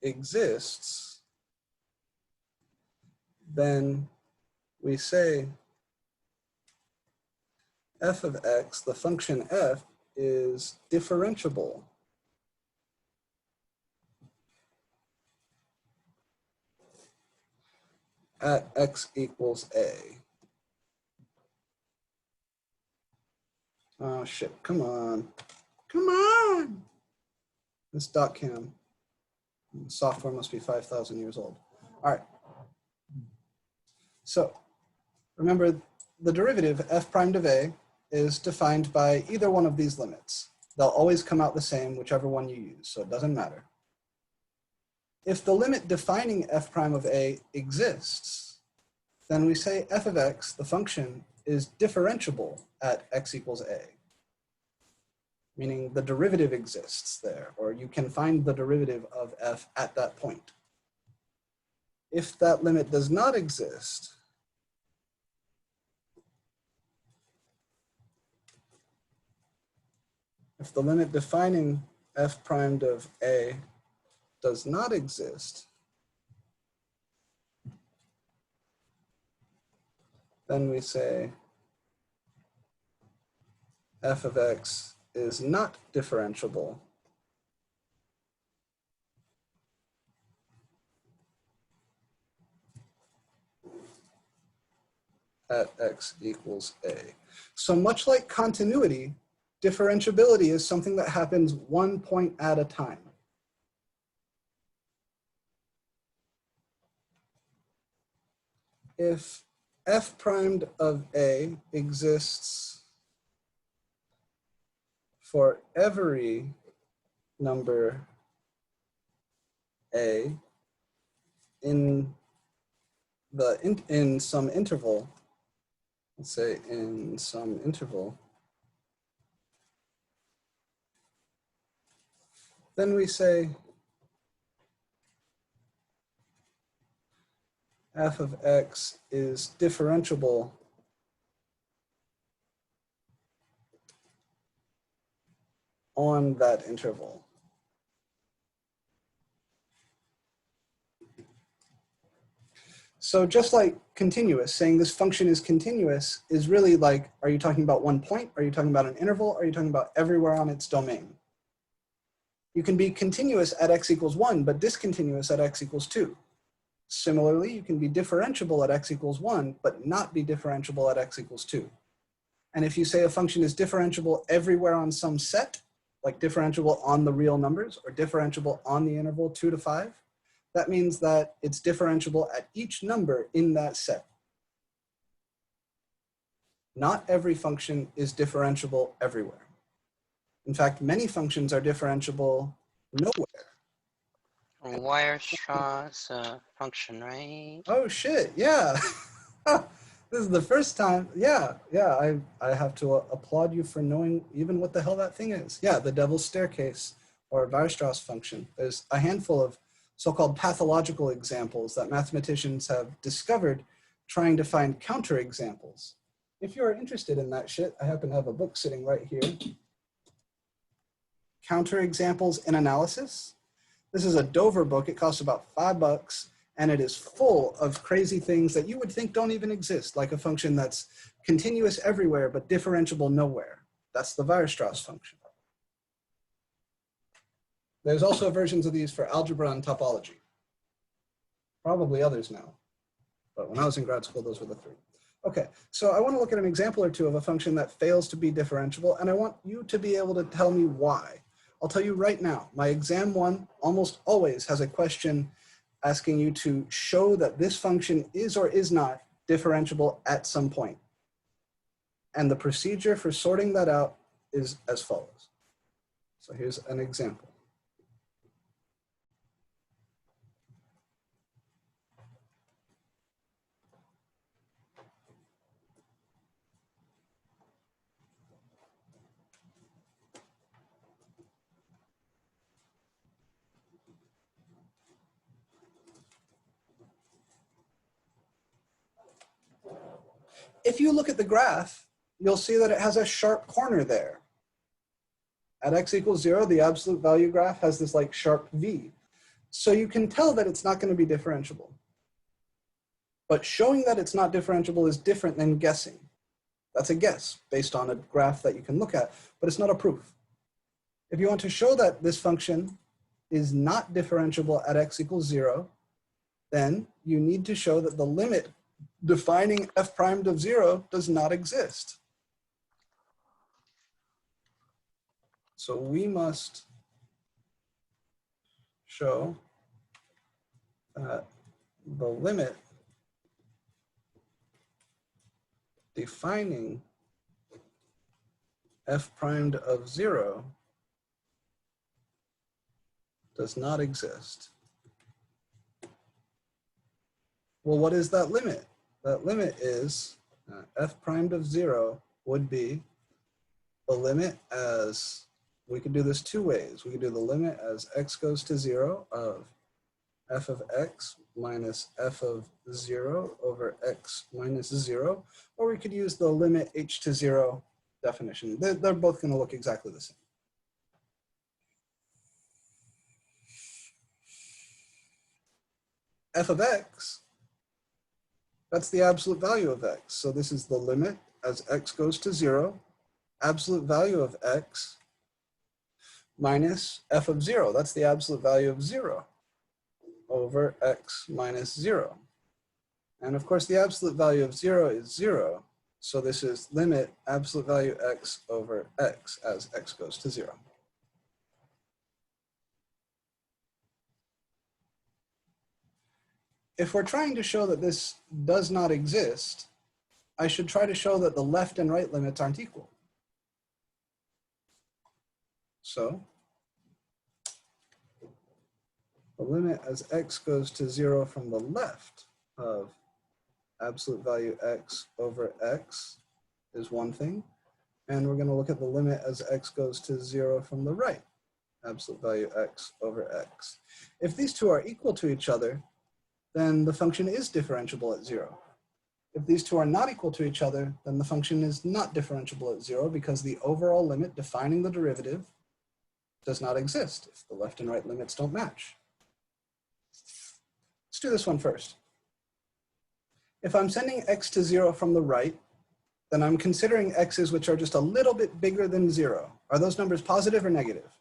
S1: exists, then we say f of x, the function f, is differentiable at x equals a. Oh shit, come on. Come on! This dot cam software must be 5,000 years old. All right. So remember, the derivative f primed of a is defined by either one of these limits. They'll always come out the same, whichever one you use, so it doesn't matter. If the limit defining f prime of a exists, then we say f of x, the function, is differentiable at x equals a, meaning the derivative exists there, or you can find the derivative of f at that point. If that limit does not exist, if the limit defining f primed of a does not exist, then we say f of x is not differentiable at x equals a. So much like continuity, differentiability is something that happens one point at a time. If f primed of a exists for every number a in some interval, let's say in some interval, then we say f of x is differentiable on that interval. So just like continuous, saying this function is continuous is really like, are you talking about one point? Are you talking about an interval? Are you talking about everywhere on its domain? You can be continuous at x equals 1, but discontinuous at x equals 2. Similarly, you can be differentiable at x equals 1, but not be differentiable at x equals 2. And if you say a function is differentiable everywhere on some set, like differentiable on the real numbers or differentiable on the interval 2 to 5, that means that it's differentiable at each number in that set. Not every function is differentiable everywhere. In fact, many functions are differentiable nowhere.
S2: Weierstrass function, right?
S1: Oh shit, yeah. This is the first time, yeah, I have to applaud you for knowing even what the hell that thing is. Yeah, the devil's staircase or Weierstrass function. There's a handful of so-called pathological examples that mathematicians have discovered trying to find counterexamples. If you're interested in that shit, I happen to have a book sitting right here. Counterexamples in Analysis. This is a Dover book. It costs about $5, and it is full of crazy things that you would think don't even exist, like a function that's continuous everywhere but differentiable nowhere. That's the Weierstrass function. There's also versions of these for algebra and topology. Probably others now, but when I was in grad school, those were the three. Okay, so I want to look at an example or two of a function that fails to be differentiable, and I want you to be able to tell me why. I'll tell you right now, my exam one almost always has a question asking you to show that this function is or is not differentiable at some point. And the procedure for sorting that out is as follows. So here's an example. If you look at the graph, you'll see that it has a sharp corner there. At x equals 0, the absolute value graph has this like sharp V. So you can tell that it's not going to be differentiable. But showing that it's not differentiable is different than guessing. That's a guess based on a graph that you can look at, but it's not a proof. If you want to show that this function is not differentiable at x equals 0, then you need to show that the limit defining f primed of 0 does not exist. So we must show that the limit defining f primed of 0 does not exist. Well, what is that limit? That limit is f primed of 0 would be the limit as, we could do this two ways. We could do the limit as x goes to 0 of f of x minus f of 0 over x minus 0, or we could use the limit h to 0 definition. They're both going to look exactly the same. f of x, that's the absolute value of x. So this is the limit as x goes to 0, absolute value of x minus f of 0. That's the absolute value of 0 over x minus 0. And of course, the absolute value of 0 is 0. So this is limit absolute value x over x as x goes to 0. If we're trying to show that this does not exist, I should try to show that the left and right limits aren't equal. So the limit as x goes to 0 from the left of absolute value x over x is one thing. And we're going to look at the limit as x goes to 0 from the right, absolute value x over x. If these two are equal to each other, then the function is differentiable at 0. If these two are not equal to each other, then the function is not differentiable at 0 because the overall limit defining the derivative does not exist if the left and right limits don't match. Let's do this one first. If I'm sending x to 0 from the right, then I'm considering x's which are just a little bit bigger than 0. Are those numbers positive or negative?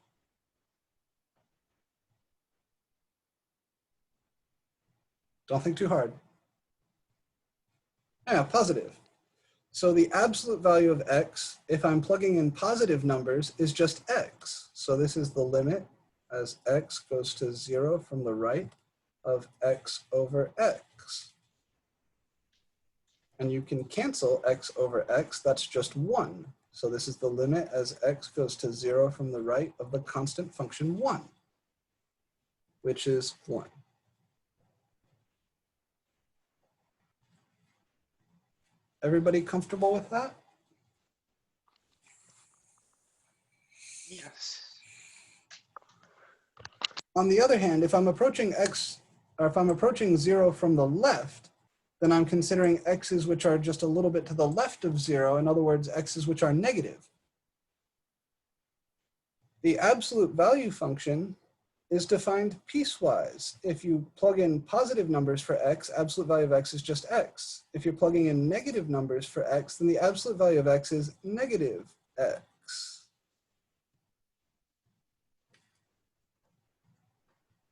S1: Don't think too hard. Yeah, positive. So the absolute value of x, if I'm plugging in positive numbers, is just x. So this is the limit as x goes to 0 from the right of x over x. And you can cancel x over x, that's just 1. So this is the limit as x goes to 0 from the right of the constant function 1, which is 1. Everybody comfortable with that?
S2: Yes.
S1: On the other hand, if I'm approaching x, or if I'm approaching 0 from the left, then I'm considering x's which are just a little bit to the left of 0. In other words, x's which are negative. The absolute value function is defined piecewise. If you plug in positive numbers for x, absolute value of x is just x. If you're plugging in negative numbers for x, then the absolute value of x is negative x.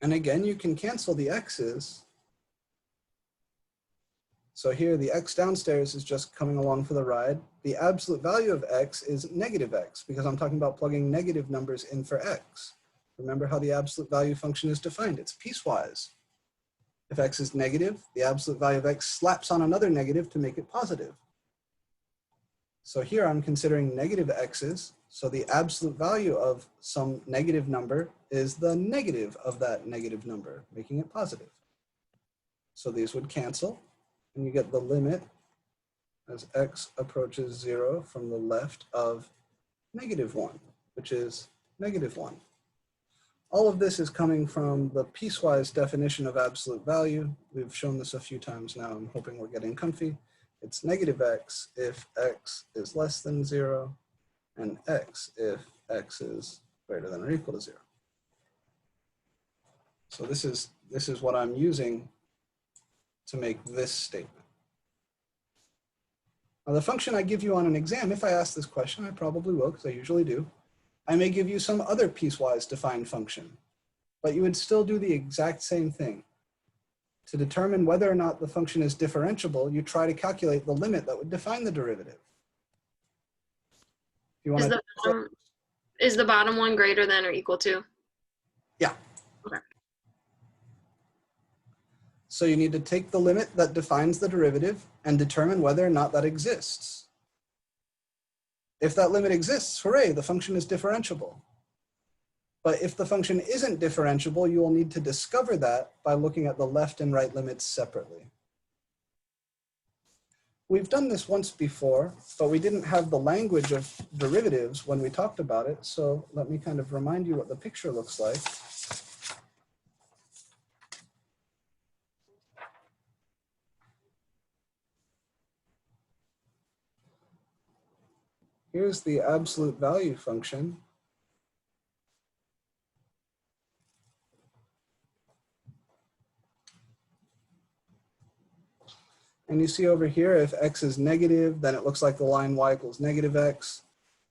S1: And again, you can cancel the x's. So here the x downstairs is just coming along for the ride. The absolute value of x is negative x because I'm talking about plugging negative numbers in for x. Remember how the absolute value function is defined. It's piecewise. If x is negative, the absolute value of x slaps on another negative to make it positive. So here I'm considering negative x's. So the absolute value of some negative number is the negative of that negative number, making it positive. So these would cancel, and you get the limit as x approaches 0 from the left of -1, which is -1. All of this is coming from the piecewise definition of absolute value. We've shown this a few times now. I'm hoping we're getting comfy. It's negative x if x is less than 0, and x if x is greater than or equal to 0. So this is what I'm using to make this statement. Now the function I give you on an exam, if I ask this question, I probably will because I usually do, I may give you some other piecewise defined function, but you would still do the exact same thing. To determine whether or not the function is differentiable, you try to calculate the limit that would define the derivative. You want
S4: Is the bottom one greater than or equal to?
S1: Yeah.
S4: Okay.
S1: So you need to take the limit that defines the derivative and determine whether or not that exists. If that limit exists, hooray, the function is differentiable. But if the function isn't differentiable, you will need to discover that by looking at the left and right limits separately. We've done this once before, but we didn't have the language of derivatives when we talked about it. So let me kind of remind you what the picture looks like. Here's the absolute value function. And you see over here, if x is negative, then it looks like the line y equals negative x.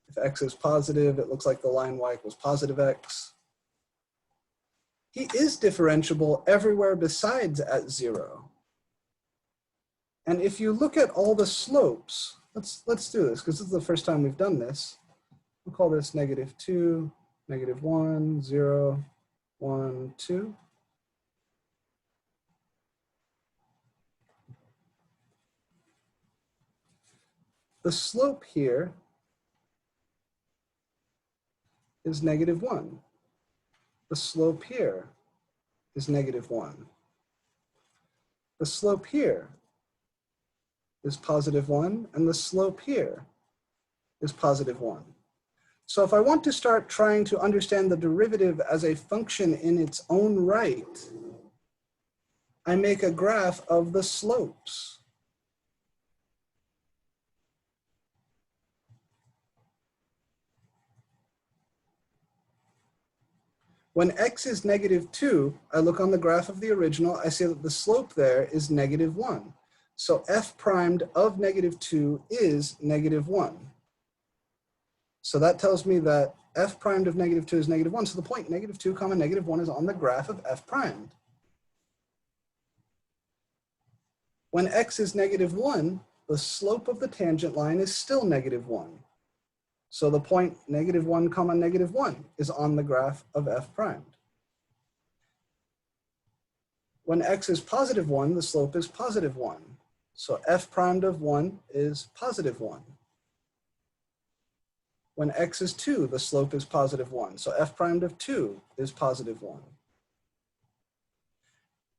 S1: If x is positive, it looks like the line y equals positive x. He is differentiable everywhere besides at 0. And if you look at all the slopes, let's do this, because this is the first time we've done this. We'll call this -2, -1, 0, 1, 2. The slope here is -1. The slope here is -1. The slope here is +1, and the slope here is +1. So if I want to start trying to understand the derivative as a function in its own right, I make a graph of the slopes. When x is -2, I look on the graph of the original, I see that the slope there is -1. So f primed of -2 is -1. So that tells me that f primed of -2 is -1. So the point -2, -1 is on the graph of f primed. When x is -1, the slope of the tangent line is still -1. So the point -1, -1 is on the graph of f primed. When x is +1, the slope is +1. So f primed of 1 is +1. When x is 2, the slope is +1. So f primed of 2 is +1.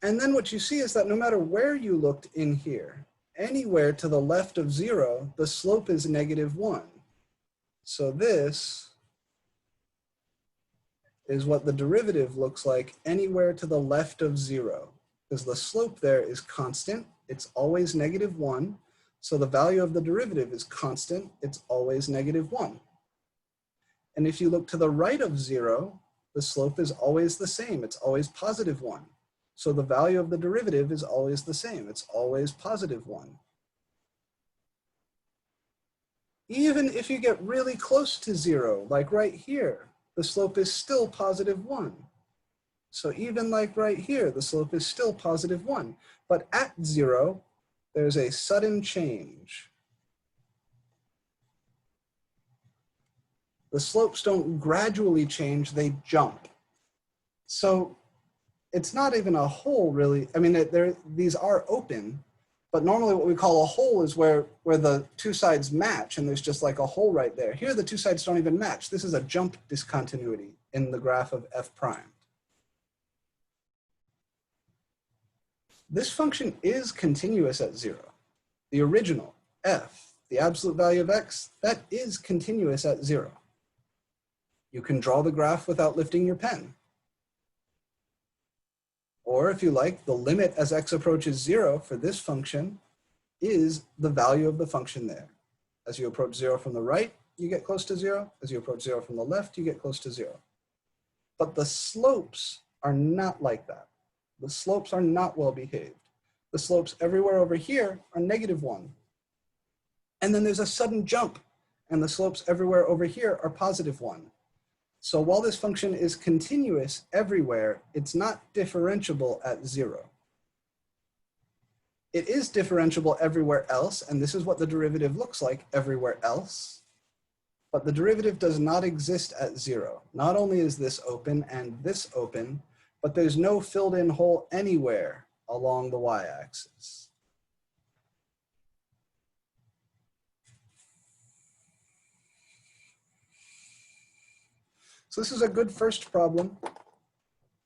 S1: And then what you see is that no matter where you looked in here, anywhere to the left of 0, the slope is -1. So this is what the derivative looks like anywhere to the left of 0, because the slope there is constant. It's always -1. So the value of the derivative is constant. It's always -1. And if you look to the right of 0, the slope is always the same. It's always +1. So the value of the derivative is always the same. It's always +1. Even if you get really close to 0, like right here, the slope is still +1. So even like right here, the slope is still +1. But at 0, there's a sudden change. The slopes don't gradually change, they jump. So it's not even a hole really. I mean, these are open, but normally what we call a hole is where the two sides match and there's just like a hole right there. Here, the two sides don't even match. This is a jump discontinuity in the graph of f prime. This function is continuous at 0. The original, f, the absolute value of x, that is continuous at 0. You can draw the graph without lifting your pen. Or if you like, the limit as x approaches 0 for this function is the value of the function there. As you approach 0 from the right, you get close to 0. As you approach 0 from the left, you get close to 0. But the slopes are not like that. The slopes are not well behaved. The slopes everywhere over here are -1. And then there's a sudden jump, and the slopes everywhere over here are +1. So while this function is continuous everywhere, it's not differentiable at 0. It is differentiable everywhere else, and this is what the derivative looks like everywhere else. But the derivative does not exist at 0. Not only is this open and this open, but there's no filled in hole anywhere along the y-axis. So this is a good first problem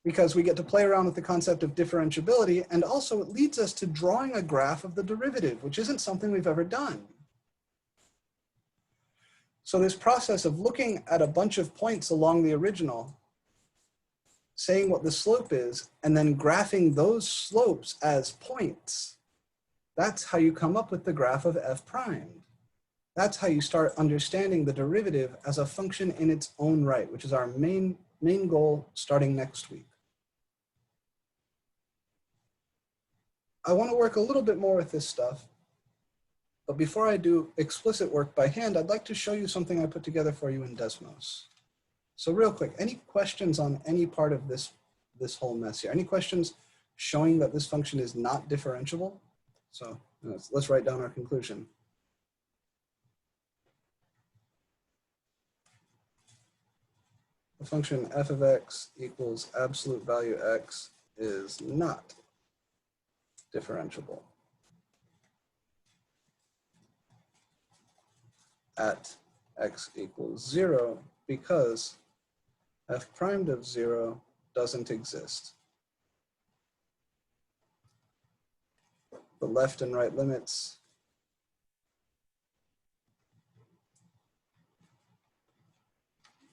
S1: because we get to play around with the concept of differentiability, and also it leads us to drawing a graph of the derivative, which isn't something we've ever done. So this process of looking at a bunch of points along the original, saying what the slope is, and then graphing those slopes as points, that's how you come up with the graph of f primed. That's how you start understanding the derivative as a function in its own right, which is our main goal starting next week. I want to work a little bit more with this stuff. But before I do explicit work by hand, I'd like to show you something I put together for you in Desmos. So real quick, any questions on any part of this whole mess here? Any questions showing that this function is not differentiable? So let's write down our conclusion. The function f of x equals absolute value x is not differentiable at x equals 0 because f primed of 0 doesn't exist. The left and right limits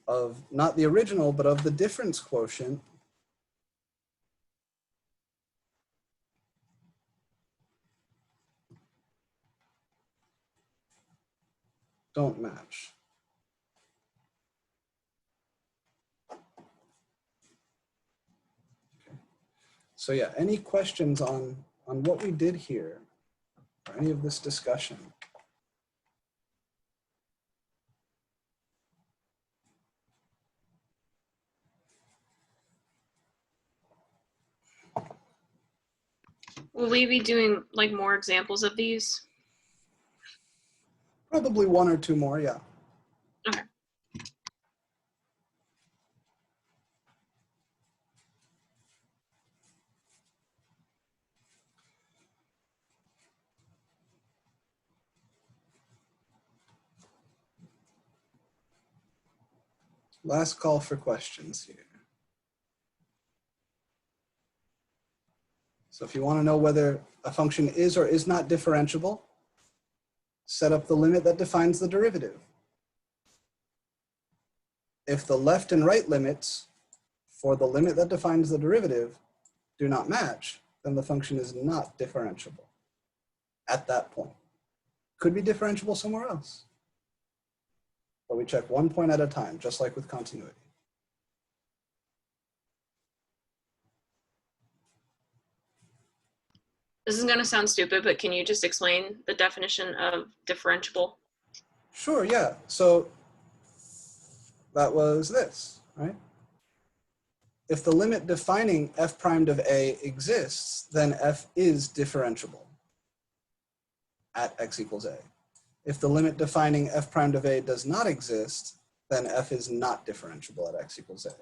S1: of not the original, but of the difference quotient don't match. Okay. So yeah, any questions on what we did here or any of this discussion?
S4: Will we be doing like more examples of these?
S1: Probably one or two more, yeah.
S4: Okay.
S1: Last call for questions here. So if you want to know whether a function is or is not differentiable, set up the limit that defines the derivative. If the left and right limits for the limit that defines the derivative do not match, then the function is not differentiable at that point. Could be differentiable somewhere else. But we check one point at a time, just like with continuity.
S4: This is going to sound stupid, but can you just explain the definition of differentiable?
S1: Sure, yeah. So that was this, right? If the limit defining f primed of a exists, then f is differentiable at x equals a. If the limit defining f primed of a does not exist, then f is not differentiable at x equals a.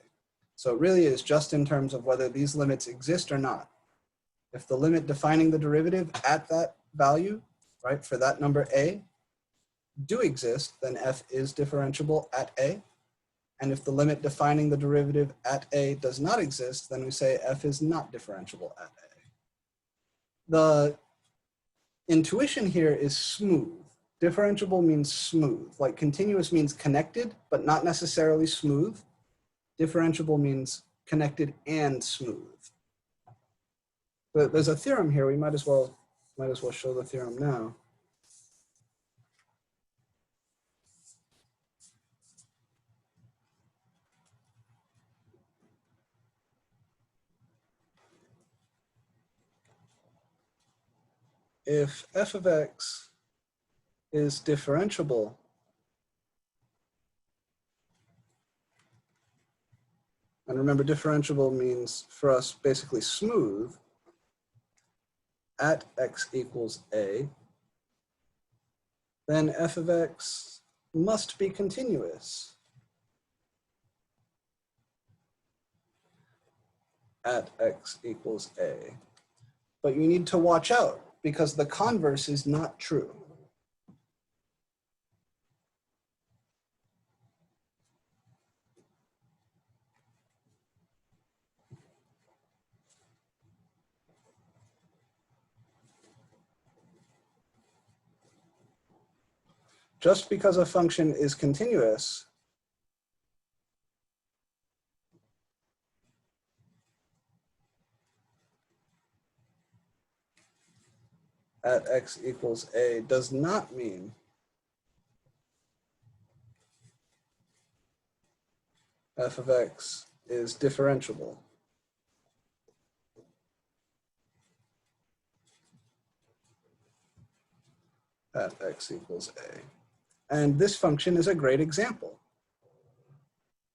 S1: So it really is just in terms of whether these limits exist or not. If the limit defining the derivative at that value, right, for that number a, do exist, then f is differentiable at a. And if the limit defining the derivative at a does not exist, then we say f is not differentiable at a. The intuition here is smooth. Differentiable means smooth, like continuous means connected, but not necessarily smooth. Differentiable means connected and smooth. But there's a theorem here. We might as well show the theorem now. If f of x is differentiable and remember differentiable means for us basically smooth at x equals a, then f of x must be continuous at x equals a. But you need to watch out because the converse is not true. Just because a function is continuous at x equals a does not mean f of x is differentiable at x equals a. And this function is a great example.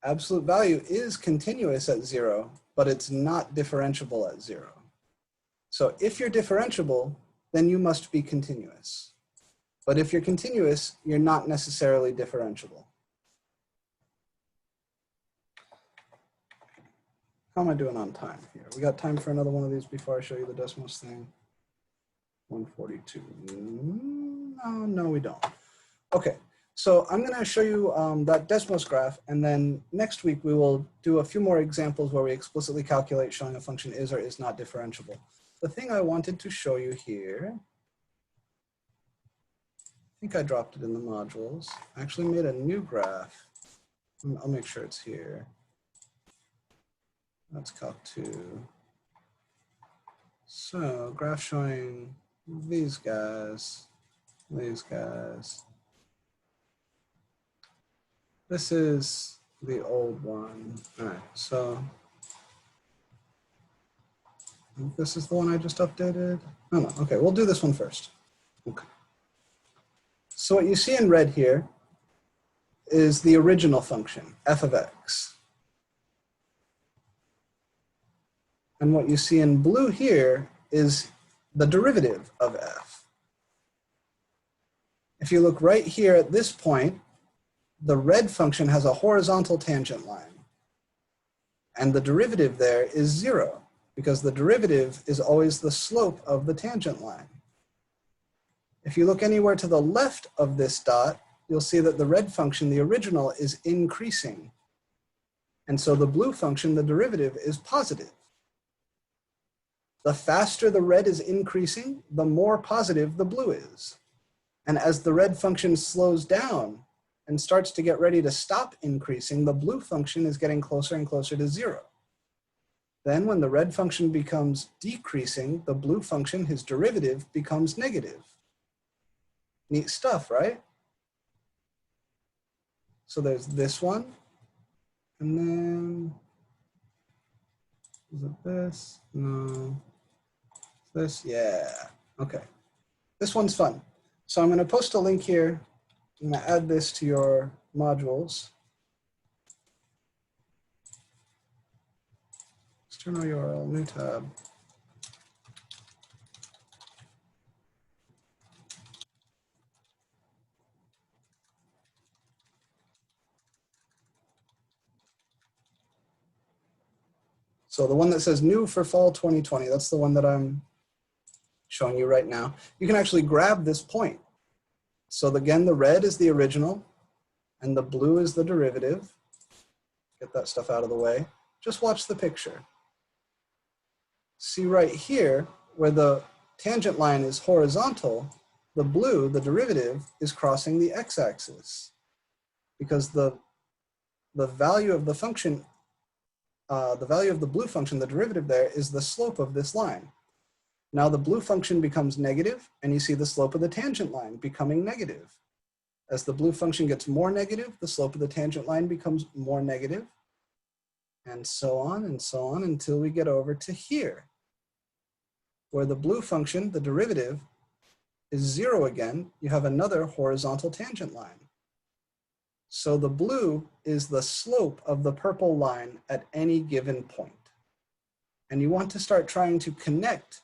S1: Absolute value is continuous at 0, but it's not differentiable at 0. So if you're differentiable, then you must be continuous. But if you're continuous, you're not necessarily differentiable. How am I doing on time here? We got time for another one of these before I show you the Desmos thing? 142. No, we don't. Okay. So I'm going to show you that Desmos graph, and then next week we will do a few more examples where we explicitly calculate showing a function is or is not differentiable. The thing I wanted to show you here, I think I dropped it in the modules. I actually made a new graph. I'll make sure it's here. That's Calc 2. So graph showing these guys. This is the old one. All right, so I think this is the one I just updated. Oh, no, okay, we'll do this one first. Okay. So what you see in red here is the original function, f of x. And what you see in blue here is the derivative of f. If you look right here at this point, the red function has a horizontal tangent line. And the derivative there is 0, because the derivative is always the slope of the tangent line. If you look anywhere to the left of this dot, you'll see that the red function, the original, is increasing. And so the blue function, the derivative, is positive. The faster the red is increasing, the more positive the blue is. And as the red function slows down and starts to get ready to stop increasing, the blue function is getting closer and closer to 0. Then when the red function becomes decreasing, the blue function, his derivative, becomes negative. Neat stuff, right? So there's this one, and then, is it this? No. This, yeah, okay. This one's fun. So I'm gonna post a link here. I'm gonna add this to your modules. External URL, new tab. So the one that says new for fall 2020, that's the one that I'm showing you right now. You can actually grab this point. So again, the red is the original and the blue is the derivative. Get that stuff out of the way. Just watch the picture. See right here where the tangent line is horizontal, the blue, the derivative, is crossing the x-axis because the value of the function, the value of the blue function, the derivative there, is the slope of this line. Now the blue function becomes negative, and you see the slope of the tangent line becoming negative. As the blue function gets more negative, the slope of the tangent line becomes more negative, and so on until we get over to here, where the blue function, the derivative, is 0 again. You have another horizontal tangent line. So the blue is the slope of the purple line at any given point. And you want to start trying to connect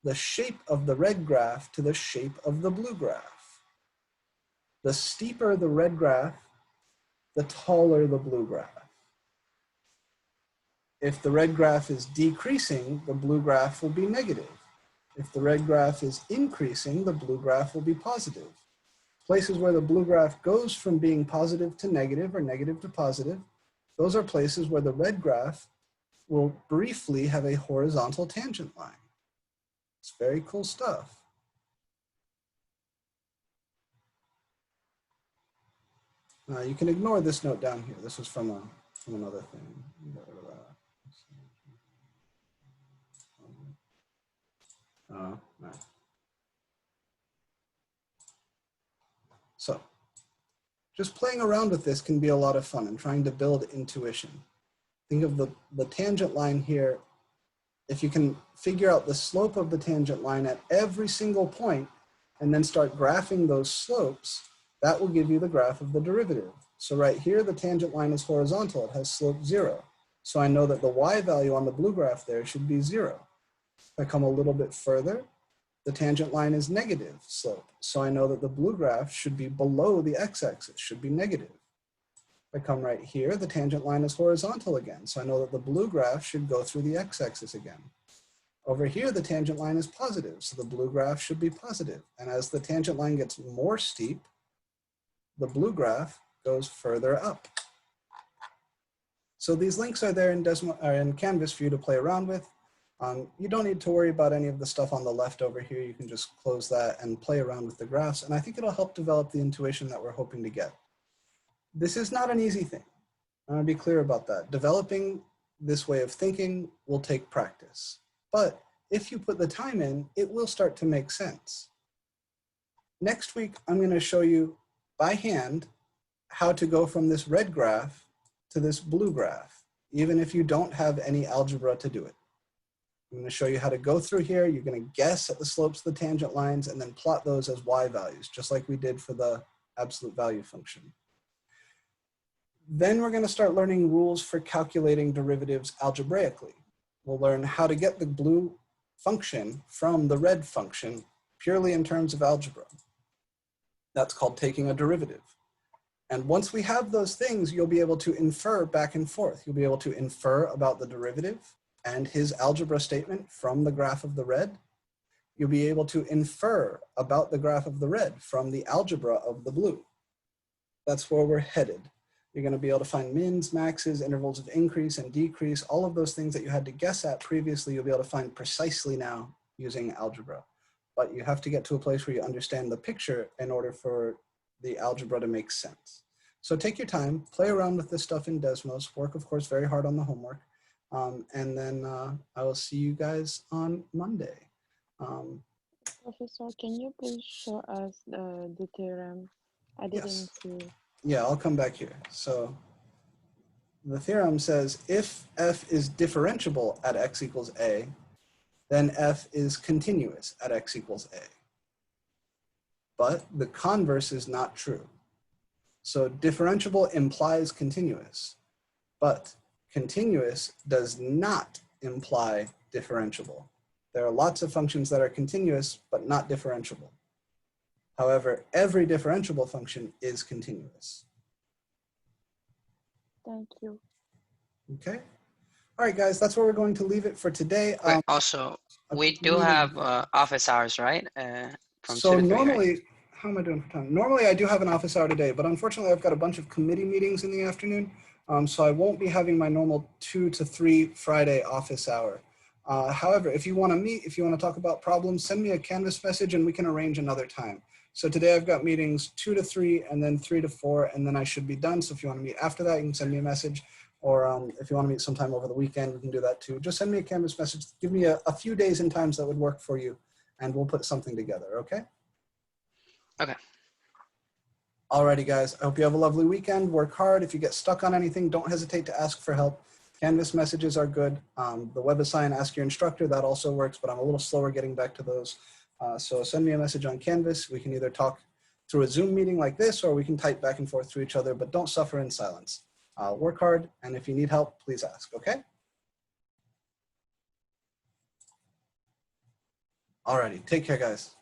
S1: the shape of the red graph to the shape of the blue graph. The steeper the red graph, the taller the blue graph. If the red graph is decreasing, the blue graph will be negative. If the red graph is increasing, the blue graph will be positive. Places where the blue graph goes from being positive to negative or negative to positive, those are places where the red graph will briefly have a horizontal tangent line. It's very cool stuff. You can ignore this note down here. This was from another thing. Get rid of that. All right. So just playing around with this can be a lot of fun and trying to build intuition. Think of the tangent line here. If you can figure out the slope of the tangent line at every single point, and then start graphing those slopes, that will give you the graph of the derivative. So right here, the tangent line is horizontal. It has slope 0. So I know that the y value on the blue graph there should be 0. If I come a little bit further, the tangent line is negative slope. So I know that the blue graph should be below the x-axis, should be negative. If I come right here, the tangent line is horizontal again. So I know that the blue graph should go through the x-axis again. Over here, the tangent line is positive. So the blue graph should be positive. And as the tangent line gets more steep, the blue graph goes further up. So these links are there in Canvas for you to play around with. You don't need to worry about any of the stuff on the left over here. You can just close that and play around with the graphs. And I think it'll help develop the intuition that we're hoping to get. This is not an easy thing. I want to be clear about that. Developing this way of thinking will take practice. But if you put the time in, it will start to make sense. Next week, I'm going to show you by hand how to go from this red graph to this blue graph, even if you don't have any algebra to do it. I'm going to show you how to go through here. You're going to guess at the slopes of the tangent lines and then plot those as y values, just like we did for the absolute value function. Then we're going to start learning rules for calculating derivatives algebraically. We'll learn how to get the blue function from the red function purely in terms of algebra. That's called taking a derivative. And once we have those things, you'll be able to infer back and forth. You'll be able to infer about the derivative and his algebra statement from the graph of the red. You'll be able to infer about the graph of the red from the algebra of the blue. That's where we're headed. You're going to be able to find mins, maxes, intervals of increase and decrease, all of those things that you had to guess at previously, you'll be able to find precisely now using algebra. But you have to get to a place where you understand the picture in order for the algebra to make sense. So take your time, play around with this stuff in Desmos, work, of course, very hard on the homework. And then I will see you guys on Monday.
S5: Professor, can you please show us the theorem? I didn't see.
S1: Yeah, I'll come back here. So the theorem says if f is differentiable at x equals a, then f is continuous at x equals a. But the converse is not true. So differentiable implies continuous, but continuous does not imply differentiable. There are lots of functions that are continuous, but not differentiable. However, every differentiable function is continuous.
S5: Thank you.
S1: Okay. All right, guys, that's where we're going to leave it for today.
S2: Wait, also, we do have office hours, right? From
S1: so
S2: 2 to 3,
S1: normally,
S2: right?
S1: how am I doing for time? Normally, I do have an office hour today, but unfortunately, I've got a bunch of committee meetings in the afternoon, so I won't be having my normal 2 to 3 Friday office hour. However, if you want to meet, if you want to talk about problems, send me a Canvas message and we can arrange another time. So today I've got meetings 2 to 3 and then 3 to 4, and then I should be done. So if you want to meet after that, you can send me a message. Or if you want to meet sometime over the weekend, we can do that too. Just send me a Canvas message. Give me a few days and times that would work for you, and we'll put something together, okay?
S2: Okay.
S1: Alrighty, guys. I hope you have a lovely weekend. Work hard. If you get stuck on anything, don't hesitate to ask for help. Canvas messages are good. The WebAssign, ask your instructor, that also works, but I'm a little slower getting back to those. So send me a message on Canvas. We can either talk through a Zoom meeting like this, or we can type back and forth to each other, but don't suffer in silence. Work hard, and if you need help, please ask, okay? Alrighty, take care, guys.